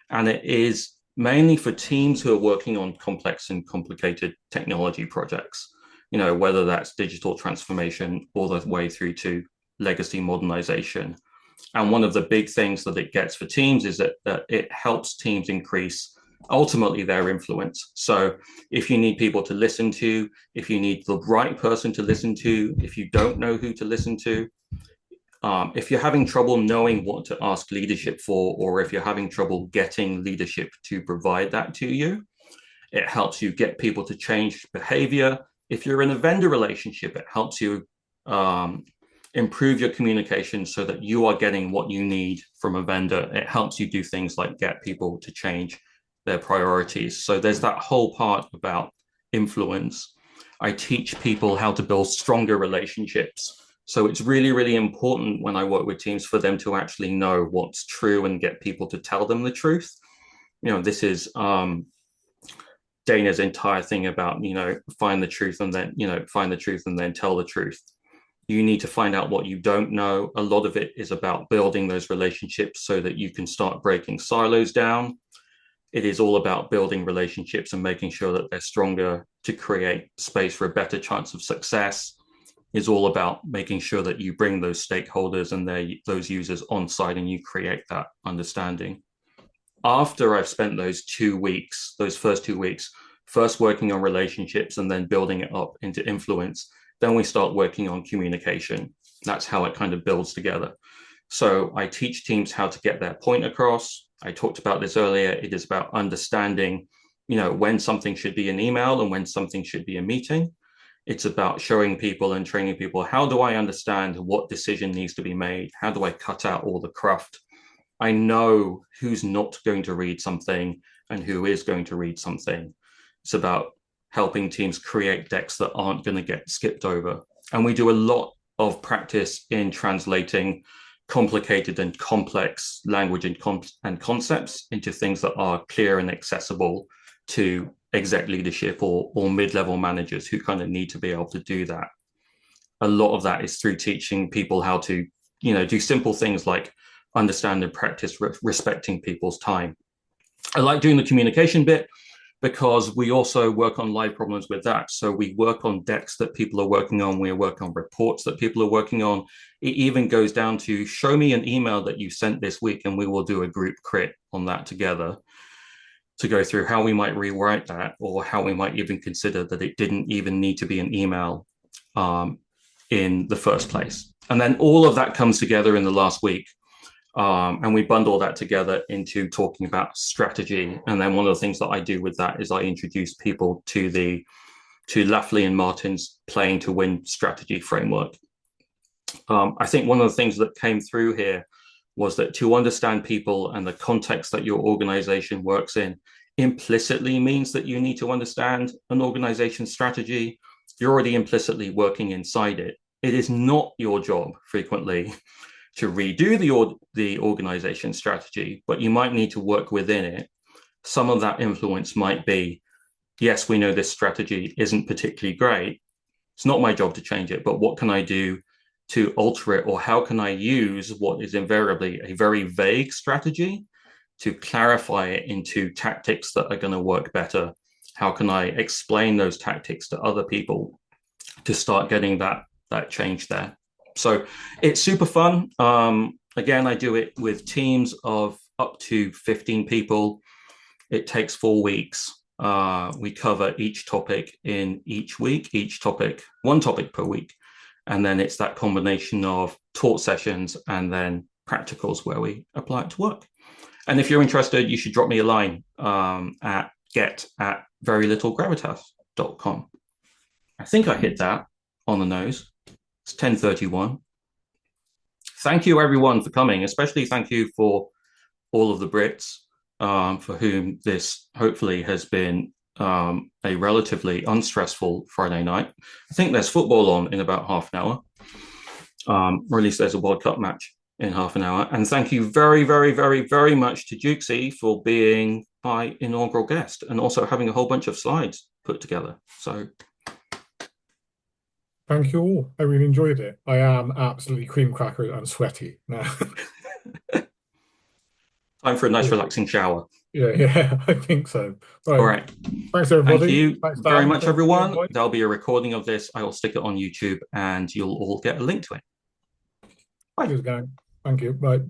And it is mainly for teams who are working on complex and complicated technology projects, whether that's digital transformation all the way through to legacy modernization. And one of the big things that it gets for teams is that it helps teams increase ultimately their influence. So if you need people to listen to, if you need the right person to listen to, if you don't know who to listen to, if you're having trouble knowing what to ask leadership for, or if you're having trouble getting leadership to provide that to you, it helps you get people to change behavior. If you're in a vendor relationship, it helps you improve your communication so that you are getting what you need from a vendor. It helps you do things like get people to change their priorities. So there's that whole part about influence. I teach people how to build stronger relationships. So it's really, really important when I work with teams for them to actually know what's true and get people to tell them the truth. This is Dana's entire thing about, find the truth and then, find the truth and then tell the truth. You need to find out what you don't know. A lot of it is about building those relationships so that you can start breaking silos down. It is all about building relationships and making sure that they're stronger to create space for a better chance of success. It's all about making sure that you bring those stakeholders and those users on site and you create that understanding. After I've spent those first 2 weeks, first working on relationships and then building it up into influence, then we start working on communication. That's how it kind of builds together. So I teach teams how to get their point across. I talked about this earlier. It is about understanding, when something should be an email and when something should be a meeting. It's about showing people and training people, how do I understand what decision needs to be made? How do I cut out all the cruft? I know who's not going to read something and who is going to read something. It's about helping teams create decks that aren't going to get skipped over. And we do a lot of practice in translating complicated and complex language and concepts into things that are clear and accessible to exec leadership or mid-level managers who kind of need to be able to do that. A lot of that is through teaching people how to, do simple things like understand and practice respecting people's time. I like doing the communication bit because we also work on live problems with that. So we work on decks that people are working on. We work on reports that people are working on. It even goes down to show me an email that you sent this week and we will do a group crit on that together to go through how we might rewrite that or how we might even consider that it didn't even need to be an email in the first place. And then all of that comes together in the last week. And we bundle that together into talking about strategy. And then one of the things that I do with that is I introduce people to Lafley and Martin's Playing to Win strategy framework. I think one of the things that came through here was that to understand people and the context that your organization works in implicitly means that you need to understand an organization's strategy. You're already implicitly working inside it. It is not your job frequently to redo the organization strategy, but you might need to work within it. Some of that influence might be, yes, we know this strategy isn't particularly great. It's not my job to change it, but what can I do to alter it? Or how can I use what is invariably a very vague strategy to clarify it into tactics that are going to work better? How can I explain those tactics to other people to start getting that change there? So it's super fun. Again, I do it with teams of up to 15 people. It takes 4 weeks. We cover each topic in each week, one topic per week. And then it's that combination of taught sessions and then practicals where we apply it to work. And if you're interested, you should drop me a line at get@verylittlegravitas.com. I think I hit that on the nose. It's 10:31. Thank you, everyone, for coming. Especially thank you for all of the Brits for whom this hopefully has been a relatively unstressful Friday night. I think there's football on in about half an hour, or at least there's a World Cup match in half an hour. And thank you very, very, very, very much to Jukesy for being my inaugural guest and also having a whole bunch of slides put together. So thank you all. I really enjoyed it. I am absolutely cream cracker and sweaty now. time for a nice relaxing shower. Yeah, I think so. All Right. right. Thanks, Thank everybody. you Thanks, very Dan. much, Thanks for the everyone. invite. There'll be a recording of this. I will stick it on YouTube and you'll all get a link to it. Bye. Cheers, gang. Thank you. Bye.